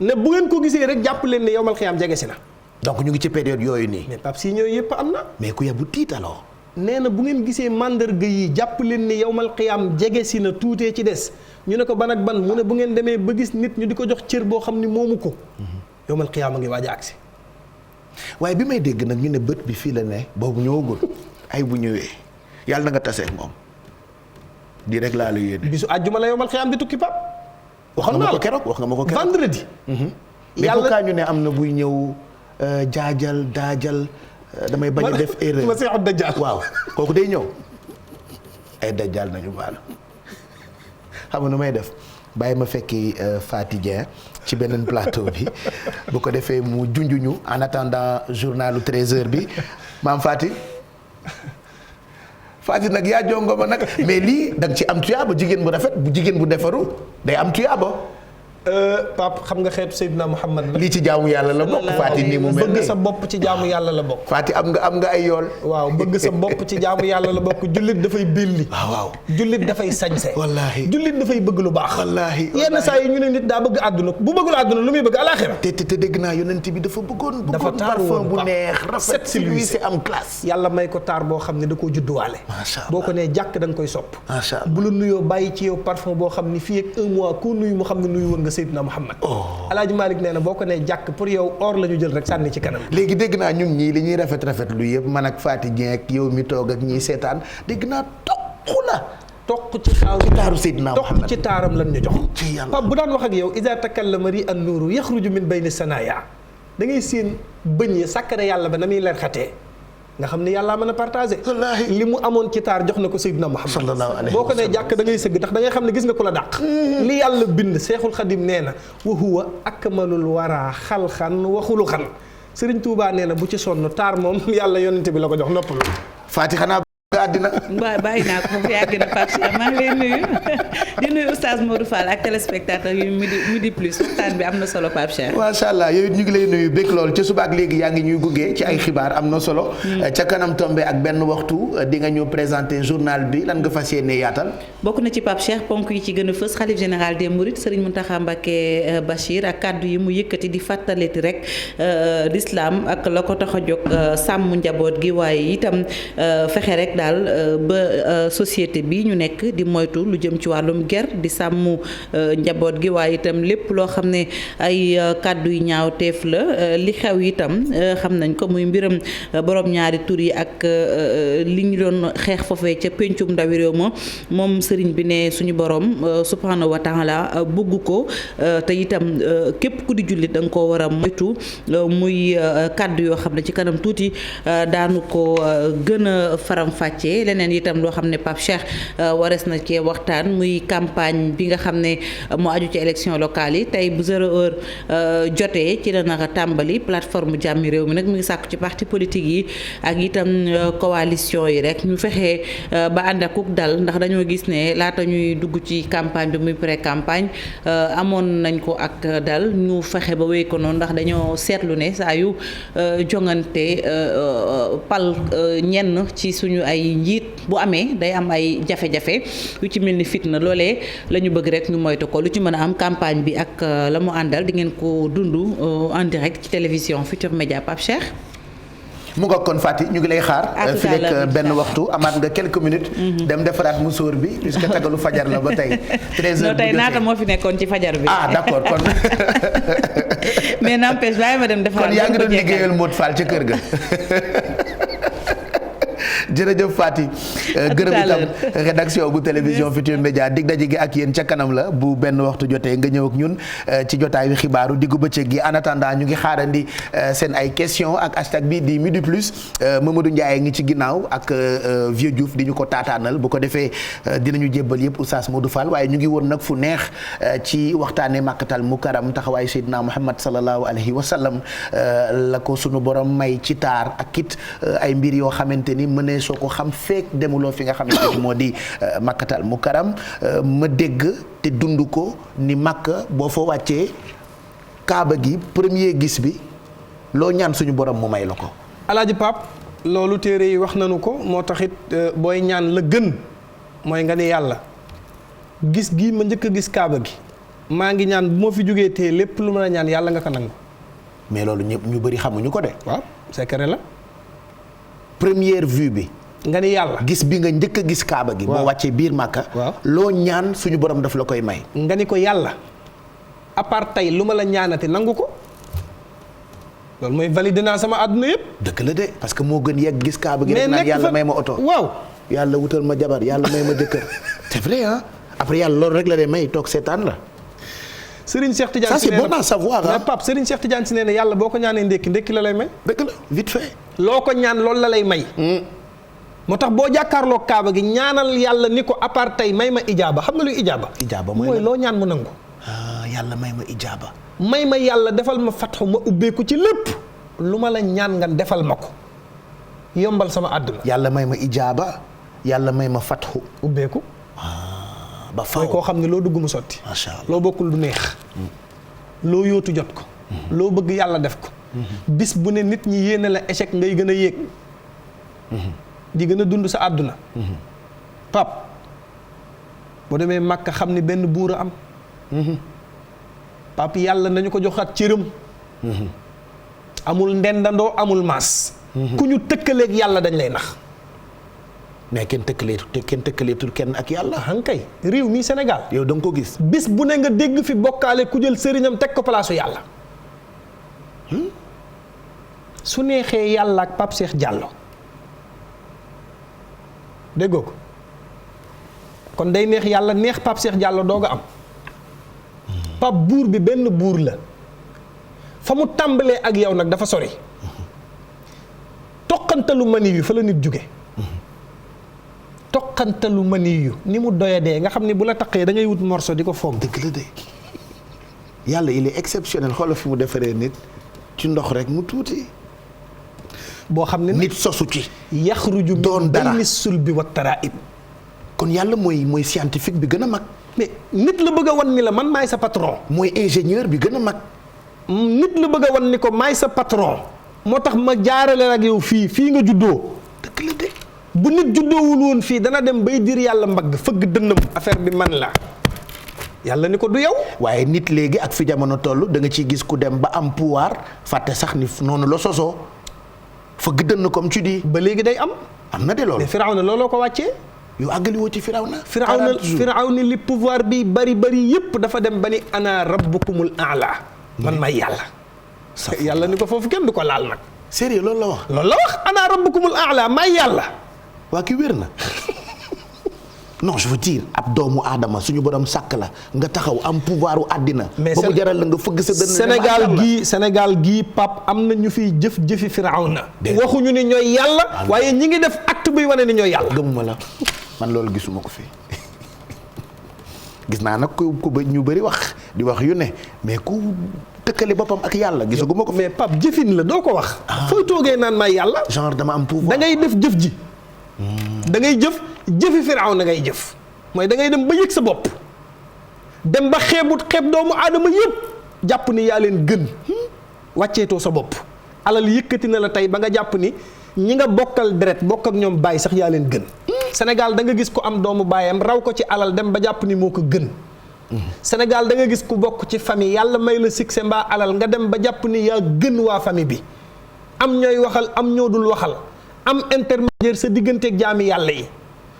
ne bu ngeen ko gisee rek jàpp leen ne yawmal xiyaam jege si na. donc ñu ngi ci période yooyu nii. mais Pape signe yooyu yëpp am na. mais ku yebbu tiit alors. nee na bu ngeen gisee mandarga yi jàpp leen ni yawmal qiyaam jege si na tuutee ci des ñu ne ko ban ak ban mu ne bu ngeen demee ba gis nit ñu di ko jox cër boo xam ni moomu ko. yawmal qiyaam a ngi waaj a agsi. waaye bi may dégg nag ñu ne bët bi fii la ne boobu ñëwagul ay bu ñëwee yàlla na nga taseeg moom di rek laa la yéene. bisu àjjuma la yawmal qiyaam di tukki Pape. wax nga ma ko keroog wax nga ma ko keroog vendredi. yàlla mais ñu ne am na buy ñëw jaajal daajal. damay bañ a def erreur ma seexu dajjal waaw kooku day ñëw ay dajjal nañu baal xam nga nu may def bàyyi ma fekki Faty Dieng ci beneen plateau bi bu ko defee mu junjuñu en attendant journalu 13h bi maam Faty nag yaa jongo ma nag mais lii da nga ci am tuyaaba jigéen bu rafet bu jigéen bu defaru day am tuyaaba. Pape xam nga xeetu Seydina Muhammad la. lii ci jaamu yàlla la bokk. Faty nii mu mel bëgg sa bopp ci jaamu yàlla la bokk. Faty am nga ay yool. waaw bëgg sa bopp ci jaamu yàlla la bokk jullit dafay belli. waaw jullit dafay sañse. wallaahi jullit dafay bëgg lu baax. wallaahi yenn saa yi ñu ne nit daa bëgg àdduna bu bëggul àdduna lu muy bëgg alaaxira. te dégg naa yonent bi dafa bëggoon. dafa taar woon bu neex rafet civilisé am classe. yàlla may ko taar boo xam ne da koo judduwaale. macha allah boo ko nee jàkk da nga koy sopp. macha allah bu la nuyoo bàyyi ci yow parfum boo xam ni fii ak un mois koo nuyu mu xam ne nuyu woon nga Seydina Muhammad. Alaaji Malick nee na boo ko nee jàkk pour yow or la ñu jël rek sànni ci kanam. léegi dégg naa ñun ñii li ñuy rafet lu yëpp man ak Faty Dieng ak yow mi toog ak ñiy seetaan dégg naa toq ci taaru Seydina Muhammad toq ci taaram lan ñu jox. ci yàlla Pape bu daan wax ak yow iza takallama ri an nuuru yaxruju min bayni sanaya da ngay séen bëñ yi sàkkare yàlla ba na muy leer xatee nga xam ne yàllaa mën a partagé. wallaahi li mu amoon ci taar jox na ko Seydina Muhammad. sallallahu alayhi boo ko nee jàkk da ngay sëgg ndax da ngay xam ne gis nga ku la dàq. li yàlla bind Seexul Xadim nee na wa huwa akmalul wara xalxan wa xuluxan Sëriñ Tuubaa nee na bu ci sonn taar moom yàlla yonente bi la ko jox noppalu. Faty xanaa àddina. waaw bàyyi naa ko foofu yàgg na Pape Cheikh maa ngi lay nuyu di nuyu oustaz Modou Fall ak téléspectateur yu Midi Plus waxtaan bi am na solo Pape Cheikh. macha allah yow it ñu ngi lay nuyu bëgg lool ca suba ak léegi yaa ngi ñuy gunge ci ay xibaar am na solo. ca kanam tombé ak benn waxtu di nga ñu présenter journal bi lan nga fas yéene yaatal. bokk na ci Pape Cheikh ponk yi ci gën a fës xalif général des Mourides Serigne Mountakha Mbacké Bachir ak kàddu yi mu yëkkati di fàttaleti rek l'islam ak la ko tax a jóg sàmm njaboot gi waaye itam fexe rek daal daal ba société bi ñu nekk di moytu lu jëm ci wàllum ger di sàmm njaboot gi waaye itam lépp loo xam ne ay kàddu yu ñaawteef la li xew itam xam nañ ko muy mbiram borom ñaari tur yi ak li ñu doon xeex foofee ca pencum ndawi réew ma moom sëriñ bi ne suñu borom subhanahu wa taala bëgg ko te itam képp ku di jullit da nga koo war a moytu muy kàddu yoo xam ne ci kanam tuuti daanu ko gën a faram-fàccee leneen itam loo xam ne Pape Cheikh warees na cee waxtaan muy campagne bi nga xam ne moo aju ci élection locale yi tey bu 0 heure jotee ci la naka tàmbali plateforme jàmmi réew mi nag mu ngi sàkku ci parti politique yi ak itam coalition yi rek ñu fexe ba ànd ak dal ndax dañoo gis ne laata ñuy dugg ci campagne bi muy pré campagne amoon nañ ko ak dal ñu fexe ba wéy ko noonu ndax dañoo seetlu ne saa yu jongante pal ñenn ci suñu ay njiit bu amee day am ay jafe-jafe yu ci mel ni fitna loolee la ñu bëgg rek ñu moytu ko lu ci mën a am campagne bi ak la mu àndal di ngeen ko dund en direct ci télévision Futur Média Pape Cheikh. mu nga kon Fati ñu ngi lay xaar fi nekk benn waxtu amaat nga quelques minutes dem defaraat musóor bi puisque tagalu fajar la ba tey 13h non tey naata moo fi nekkoon ci fajar bi d'accord kon mais n'empêche bàyyi ma dem defaraat kon yaa ngi doon liggéeyal Modou Fall ca kër ga jërëjëf Fati gërëm itam rédaction bu télévision Futur Média dig daje gi ak yéen ca kanam la bu benn waxtu jotee nga ñëw ak ñun ci jotaayu xibaaru diggu bëccëg gi en attendant ñu ngi xaarandi seen ay question ak hashtag bi di Midi Plus Mamadou Ndiaye ngi ci ginnaaw ak Vieux Diouf di ñu ko taataanal bu ko defee dinañu jébbal yëpp Oustaz Modou Fall waaye ñu ngi woon nag fu neex ci waxtaane Makkatal Mukarram taxawaayu Seydina Muhammad sallallahu alayhi wa sallam la ko sunu borom may ci taar ak kit ay mbir yoo xamante ni mënee soo ko xam feek demuloo fi nga xamante ni moo di Makkatal Mukarram ma dégg te dund ko ni Makka boo fa wàccee Kaaba gi premier gis bi loo ñaan suñu borom mu may la ko. Alaaji Pape loolu téere yi wax nañu ko moo taxit booy ñaan la gën mooy nga ni yàlla gis gi ma njëkk a gis Kaaba gi maa ngi ñaan bu ma fi jógee tee lépp lu ma la ñaan yàlla nga ko nangu. mais loolu ñëpp ñu bëri xamuñu ko de. waaw secret la. première vue bi. nga ni yàlla gis bi nga njëkk a gis Kaaba gi. boo wàccee biir Makka. waaw loo ñaan suñu borom daf la koy may. nga ni ko yàlla à part tey lu ma la ñaanate nangu ko loolu mooy validé naa sama àdduna yëpp. dëgg la de parce que moo gën yegg gis Kaaba gi rek naan yàlla may ma oto. waaw yàlla wutal ma jabar yàlla may ma jëkkër c'est vrai ah après yàlla loolu rek la de may toog seetaan la. Serigne Cheikh Tidiane ça c'est bon à savoir mais Pape Serigne Cheikh Tidiane si nee na yàlla boo ko ñaanee ndékki la lay may. dëgg la vite fait. loo ko ñaan loolu la lay may. moo tax boo jàkkaarloo Kaaba gi ñaanal yàlla ni ko à part tey may ma ijaaba xam nga luy ijaaba. ijaaba mooy loo ñaan mu nangu. yàlla may ma ijaaba. may ma yàlla defal ma fatxu ma ubbeeku ci lépp lu ma la ñaan nga defal ma ko yombal sama àdduna. yàlla may ma ijaaba yàlla may ma fatxu. ubbeeku. ba faaw mooy koo xam ne loo dugg mu sotti. macha allah loo bokkul du neex. loo yóotu jot ko. loo bëgg yàlla def ko. bis bu ne nit ñi yéene la échec ngay gën a yéeg. di gën a dund sa àdduna. Pape boo demee Makka xam ni benn buur a am. Pape yàlla nañu ko joxaat cëram. amul ndendandoo amul maas. ku ñu tëkkaleeg yàlla dañ lay nax. mais kenn tëkkaleetul kenn ak yàlla. hankay réew mi Sénégal. yow da nga ko gis. bis bu ne nga dégg fi bokkaale ku jël sëriñam teg ko palaasu yàlla. su neexee yàlla ak Pape Cheikh Diallo déggoo ko kon day neex yàlla neex Pape Cheikh Diallo doog a am. Pape buur bi benn buur la fa mu tàmbalee ak yow nag dafa sori. toqantalu mani yu fa la nit jóge toqantalu mani yu ni mu doyadee nga xam ni bu la taqee da ngay wut morceau di ko foom. dëgg la de yàlla il est exceptionnel xoolal fi mu defaree nit ci ndox rek mu tuuti. boo xam ne nit sosu ci. yaxruju doon dara bayni sulbi wa taraib. kon yàlla mooy scientifique bi gën a mag. mais nit la bëgg a wan ni la man maay sa patron. mooy ingénieur bi gën a mag. nit la bëgg a wan ni ko maay sa patron. moo tax ma jaarale ak yow fii nga juddoo. dëgg la de. bu nit juddoowul woon fii dana dem bay dir yàlla mbagg fëgg dënnam affaire bi man la yàlla ni ko du yow. waaye nit léegi ak fi jamono toll da nga ciy gis ku dem ba am pouvoir fàtte sax ni noonu la sosoo fëgg dënn comme tu dis. ba léegi day am. am na de loolu mais Firawna looloo ko wàccee. yu àggali woo ci Firawna. Firawna li pouvoir bi bari yépp dafa dem ba ni ana rabbukumul a'la man may yàlla. yàlla ni ko foofu kenn du ko laal nag. sérieux loolu la wax. loolu la wax ana rabbukumul a'la may yàlla. waa ki wér na. non je veux dire ab doomu aadama suñu borom sàkk la nga taxaw am pouvoir u àddina. mais ba mu jaral la nga fëgg sa dënn. Sénégal gii Pape am na ñu fiy jëfi Firawna. waxuñu ni ñooy yàlla. waaye ñi ngi def acte buy wane ni ñooy yàlla. gëmuma la man loolu gisuma ko fii gis naa nag ku ñu bëri wax di wax yu ne mais ku tëkkale boppam ak yàlla gisaguma ko. mais Pape jëfin la doo ko wax. fooy toogee naan may yàlla. genre dama am pouvoir. da ngay def jëf ji. da ngay jëfi Firawna ngay jëf mooy da ngay dem ba yëg sa bopp dem ba xeeb doomu aadama yëpp jàpp ni yaa leen gën wàcceetoo sa bopp alal yëkkati na la tey ba nga jàpp ni ñi nga bokkal deret bokk ak ñoom baay sax yaa leen gën. Sénégal da nga gis ko am doomu baayam raw ko ci alal dem ba jàpp ni moo ko gën. Sénégal da nga gis ku bokk ci famille yàlla may la succès mbaa alal nga dem ba jàpp ni yaa gën waa famille bi am ñooy waxal am ñoo dul waxal am intermédiaire sa digganteeg jaami yàlla yi.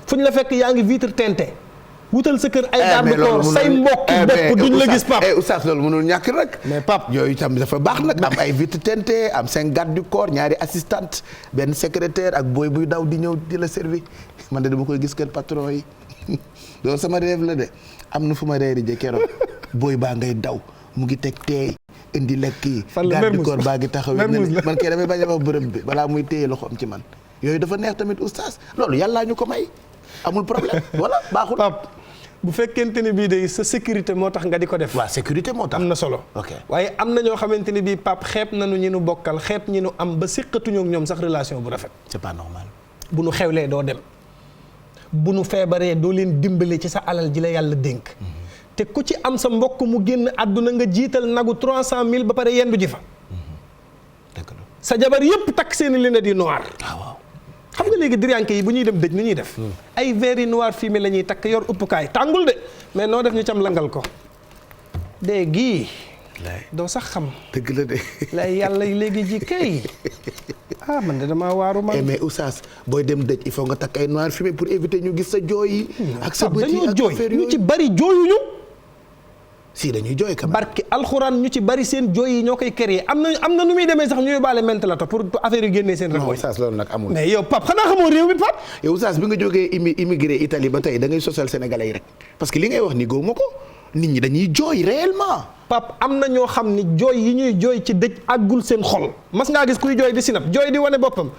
fu ñu la fekk yaa ngi vitre teintée wutal sa kër ay garde corps say mbokki bopp duñ la gis Pape. oustaz loolu mënul ñàkk rek. mais Pape yooyu itam dafa baax nag am ay vitre teintée am 5 garde du corps ñaari assistante benn secrétaire ak booy buy daw di ñëw di la servi man de dama koy gis kër patron yi loolu sama rêve la de am na fu ma reeri je keroog booy baa ngay daw mu ngi teg teey indi lekk yi garde du corps baa ngi taxaw man kay damay bañ a wax bërëb bi balaa muy téye loxoom ci man yooyu dafa neex tamit oustaz loolu yàllaa ñu ko may amul problème voilà baaxul. Pape bu fekkente ni bii de sa sécurité moo tax nga di ko def. waaw sécurité moo tax am na solo. waaye am na ñoo xamante ni bii Pape xeeb nañu ñi nu bokkal xeeb ñi nu am ba séqatuñu ak ñoom sax relation bu rafet. c'est pas normal. bu nu xewlee doo dem bu nu feebaree doo leen dimbale ci sa alal ji la yàlla dénk. te ku ci am sa mbokk mu génn àdduna nga jiital nagu 300000 ba pare yendu ji fa. sa jabar yépp takk seeni lunettes yu noir. waaw. xam nga léegi diriyànke yi bu ñuy dem dëj nu ñuy def ay verre noir fumé la ñuy takk yor uppukaay tàngul de mais noo def ñu cam langal ko dee gii doo sax xam dëgg la de lay yàlla léegi ji kay man de damaa waaru man mais oustaz booy dem dëj il faut nga takk ay noir fumé pour éviter ñu gis sa jooy yi ak sa bët yi dañoo ak jooy affaire ñu ci bari jooyuñu si dañuy jooy quand même barki alxuraan ñu ci bari seen jooy yi ñoo koy créer am na nu muy demee sax ñu yóbbaale ment la to pour affaire yu génnee seen rek non oustaz loolu nag amul mais yow Pape xanaa xamoo réew mi Pape yow oustaz bi nga jógee immigré Italie ba tey da ngay sosal sénégalais yi rek parce que li ngay wax ni góob ma ko nit ñi dañuy jooy réellement Pape am na ñoo xam ni jooy yi ñuy jooy ci dëj àggul seen xol mas ngaa gis kuy jooy di sinap jooy di wane boppam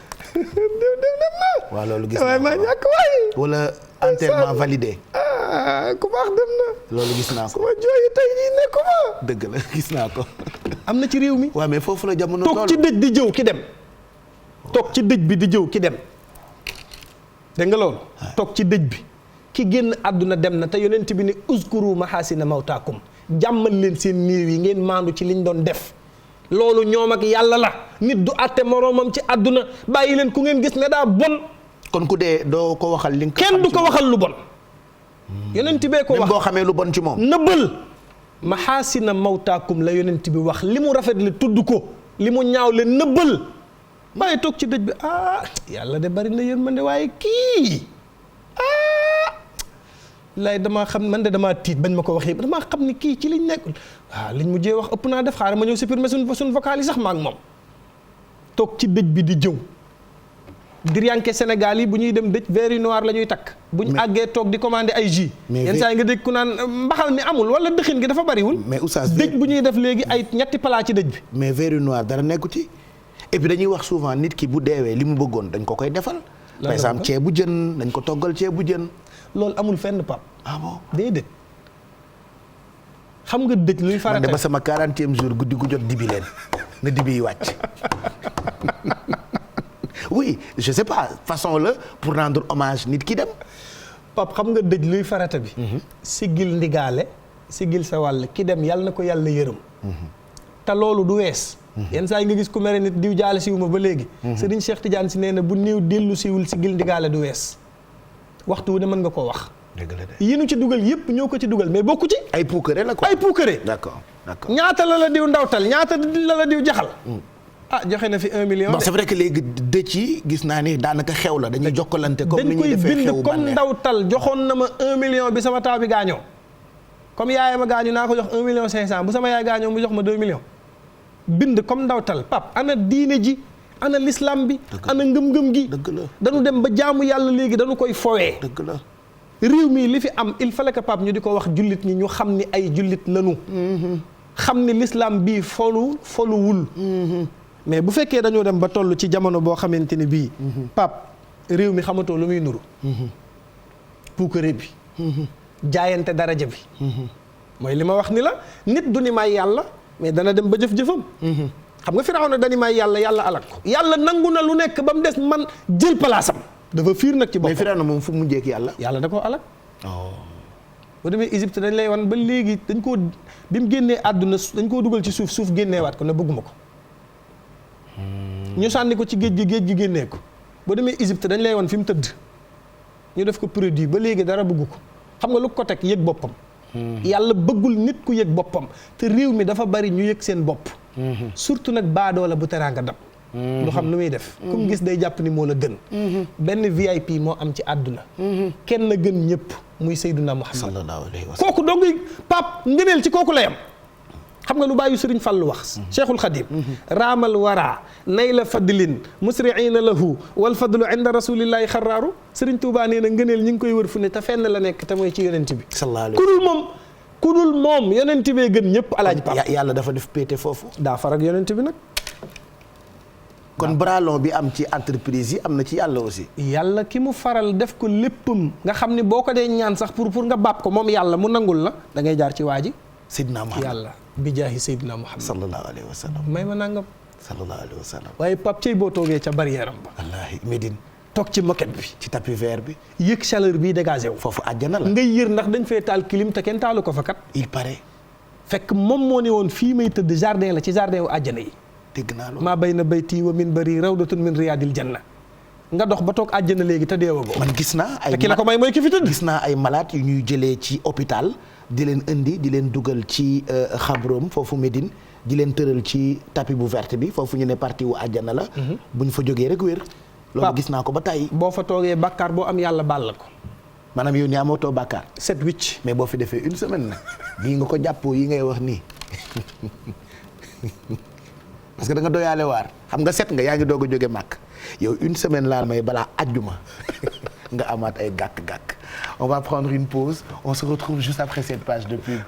waaw loolu gis waaye maa ñàkk waay wala enterrement validé ku baax dem na loolu gis naa ko sama jooyi tey jii nekkuma dëgg la gis naa ko am na ci réew mi waaw mais foofu la jamono toog ci dëj di jëw ki dem toog ci dëj bi di jëw ki dem dégg nga loolu toog ci dëj bi ki génn àdduna dem na te yonent bi ne uskuru mahasina mawtaakum jàmmal leen seen néew yi ngeen maandu ci liñ doon def loolu ñoom ak yàlla la nit du àtte moroomam ci àdduna bàyyi leen ku ngeen gis ne daa bon kon ku dee doo ko waxal li nga kenn du ko waxal lu bon yonent bee ko wax même boo xamee lu bon ci moom nëbbal maxaasina mawtaakum la yonent bi wax li mu rafet le tudd ko li mu ñaaw le nëbbal bàyyi toog ci dëj bi yàlla de bari na yërmande waaye kii lay damaa xam man de damaa tiit bañ ma ko waxee damaa xam ni kii ci liñ nekk liñ mujjee wax ëpp naa def xaaral ma ñëw supprimer suñ vocal yi sax ma ak moom toog ci dëj bi di jëw diriyànke Sénégal yi bu ñuy dem dëj verre noir la ñuy takk bu ñu àggee toog di commander ay jus yenn saa yi nga dégg ku naan mbaxal mi amul wala dëxin gi dafa bariwul mais oustaz dëj bu ñuy def léegi ay ñetti plat ci dëj bi mais verre noir dara nekku ci et puis dañuy wax souvent nit ki bu deewee li mu bëggoon dañ ko koy defal par exemple ceebu jën dañ ko toggal ceebu jën loolu amul fenn Pape bon déedéet xam nga dëj luy farata man de ba sama 40e jour guddi gu jot dibi leen na dibi yi wàcc oui je sais pas façon la pour rendre hommage nit ki dem Pape xam nga dëj luy farata bi siggil ndigaale siggil sa wàll ki dem yàlla na ko yàlla yërëm te loolu du wees yenn saa yi nga gis ku mere nit diw jaale siwu ma ba léegi Serigne Cheikh Tidiane si nee na bu néew dellu siwul siggil ndigaale du wees waxtu wu ne mën nga koo wax yi nu ci dugal yëpp ñoo ko ci dugal mais bokku ci ay puukare la ko ay puukare d'accord ñaata la diw ndawtal ñaata la diw jaxal joxe na fi 1 million. bon c'est vrai que léegi dëcc yi gis naa ni daanaka xew la dañuy jokkalante comme ni ñuy defee xew dañ koy bind comme ndaw tal joxoon na ma 1 million bi sama taaw bi gaañoo comme yaayam a gaañu naa ko jox 1 million 500 bu sama yaay gaañoo mu jox ma 2 millions bind comme ndaw tal pap ana diine ji ana l'islam bi ana ngëm-ngëm gi dañu dem ba jaamu yàlla léegi dañu koy fowee dëgg la réew mi li fi am il fallait que pap ñu di ko wax jullit ñi ñu xam ni ay jullit lañu xam ni l'islam bii foluwul mais bu fekkee dañoo dem ba toll ci jamono boo xamante ni bii pap réew mi xamatoo lu muy nuru puukare bi jaayante daraja bi mooy li ma wax ni la nit du ni may yàlla mais dana dem ba jëf-jëfam xam nga Firawna dani may yàlla alak ko yàlla nangu na lu nekk ba mu des man jël palaasam dafa fiir nag ci boppam. mais Firawna moom fu mu mujjee ak yàlla da koo alak boo demee Égypte dañ lay wan ba léegi dañ koo bi mu génnee àdduna dañ koo dugal ci suuf génneewaat ko ne bëgguma ko ñu sànni ko ci géej gi génnee ko boo demee Égypte dañ lay wan fi mu tëdd ñu def ko produit ba léegi dara bëggu ko xam nga lu ko teg yëg boppam yàlla bëggul nit ku yëg boppam te réew mi dafa bari ñu yëg seen bopp surtout nag baadoola bu teraanga dab du xam lu muy def comme gis day jàpp ni moo la gën benn VIP moo am ci àdduna kenn gën ñëpp muy Seydina Muhammad sallallahu alayhi wa sallam kooku doo ngay pap ngëneel ci kooku lay am xam nga lu bàyyi Sëriñ Fallu wax Cheikhul Khadim raamal wara nayla fadlin musriina lahu wal fadlu inda rasulillahi xaraaru Sëriñ Tuubaa nee na ngëneel ñi ngi koy wër fu ne te fenn la nekk te mooy ci yonent bi ku dul moom yonent bee gën ñëpp alaaji pap yàlla dafa def péete foofu daa far ak yonent bi nag kon bralon bi am ci entreprise yi am na ci yàlla aussi yàlla ki mu faral def ko léppam nga xam ni boo ko dee ñaan sax pour nga baab ko moom yàlla mu nangul la da ngay jaar ci waa ji Seydina Muhammad yàlla bi jaahi Seydina Muhammad sallallahu alayhi wa sallam may ma nangam sallallahu alayhi wa sallam waaye pap cey boo toogee ca barrière am ba wallaahi Médine toog ci moquette bi ci tapis vert bi yëg chaleur bii dégagé wu foofu àjjana la ngay yër ndax dañ fee taal clim te kenn taalu ko fa kat il paraît fekk moom moo ne woon fii may tëdd jardin la ci jardin wu àjjana yi dégg naa loolu maa bayna bayti wa minbari rawdatun min riyadil janna nga dox ba toog àjjana léegi te deewagoo man gis naa ay te ki la ko may mooy ki fi tëdd gis naa ay malade yu ñuy jëlee ci hôpital di leen indi di leen dugal ci xabroom foofu Médine di leen tëral ci tapis bu verte bi foofu ñu ne partie wu àjjana la bu ñu fa jógee rek wér loolu gis naa ko ba tey boo fa toogee bàkkaar boo am yàlla baal la ko maanaam yow ni amootoo bàkkaar set wicc mais boo fi defee une semaine nag bii nga ko jàppoo yi ngay wax nii parce que da nga doyaale waar xam nga set nga yaa ngi doog a jóge màkk yow une semaine laa may balaa ajjuma nga amaat ay gàkk-gàkk on va prendre une pause on se retrouve juste après cette page de pub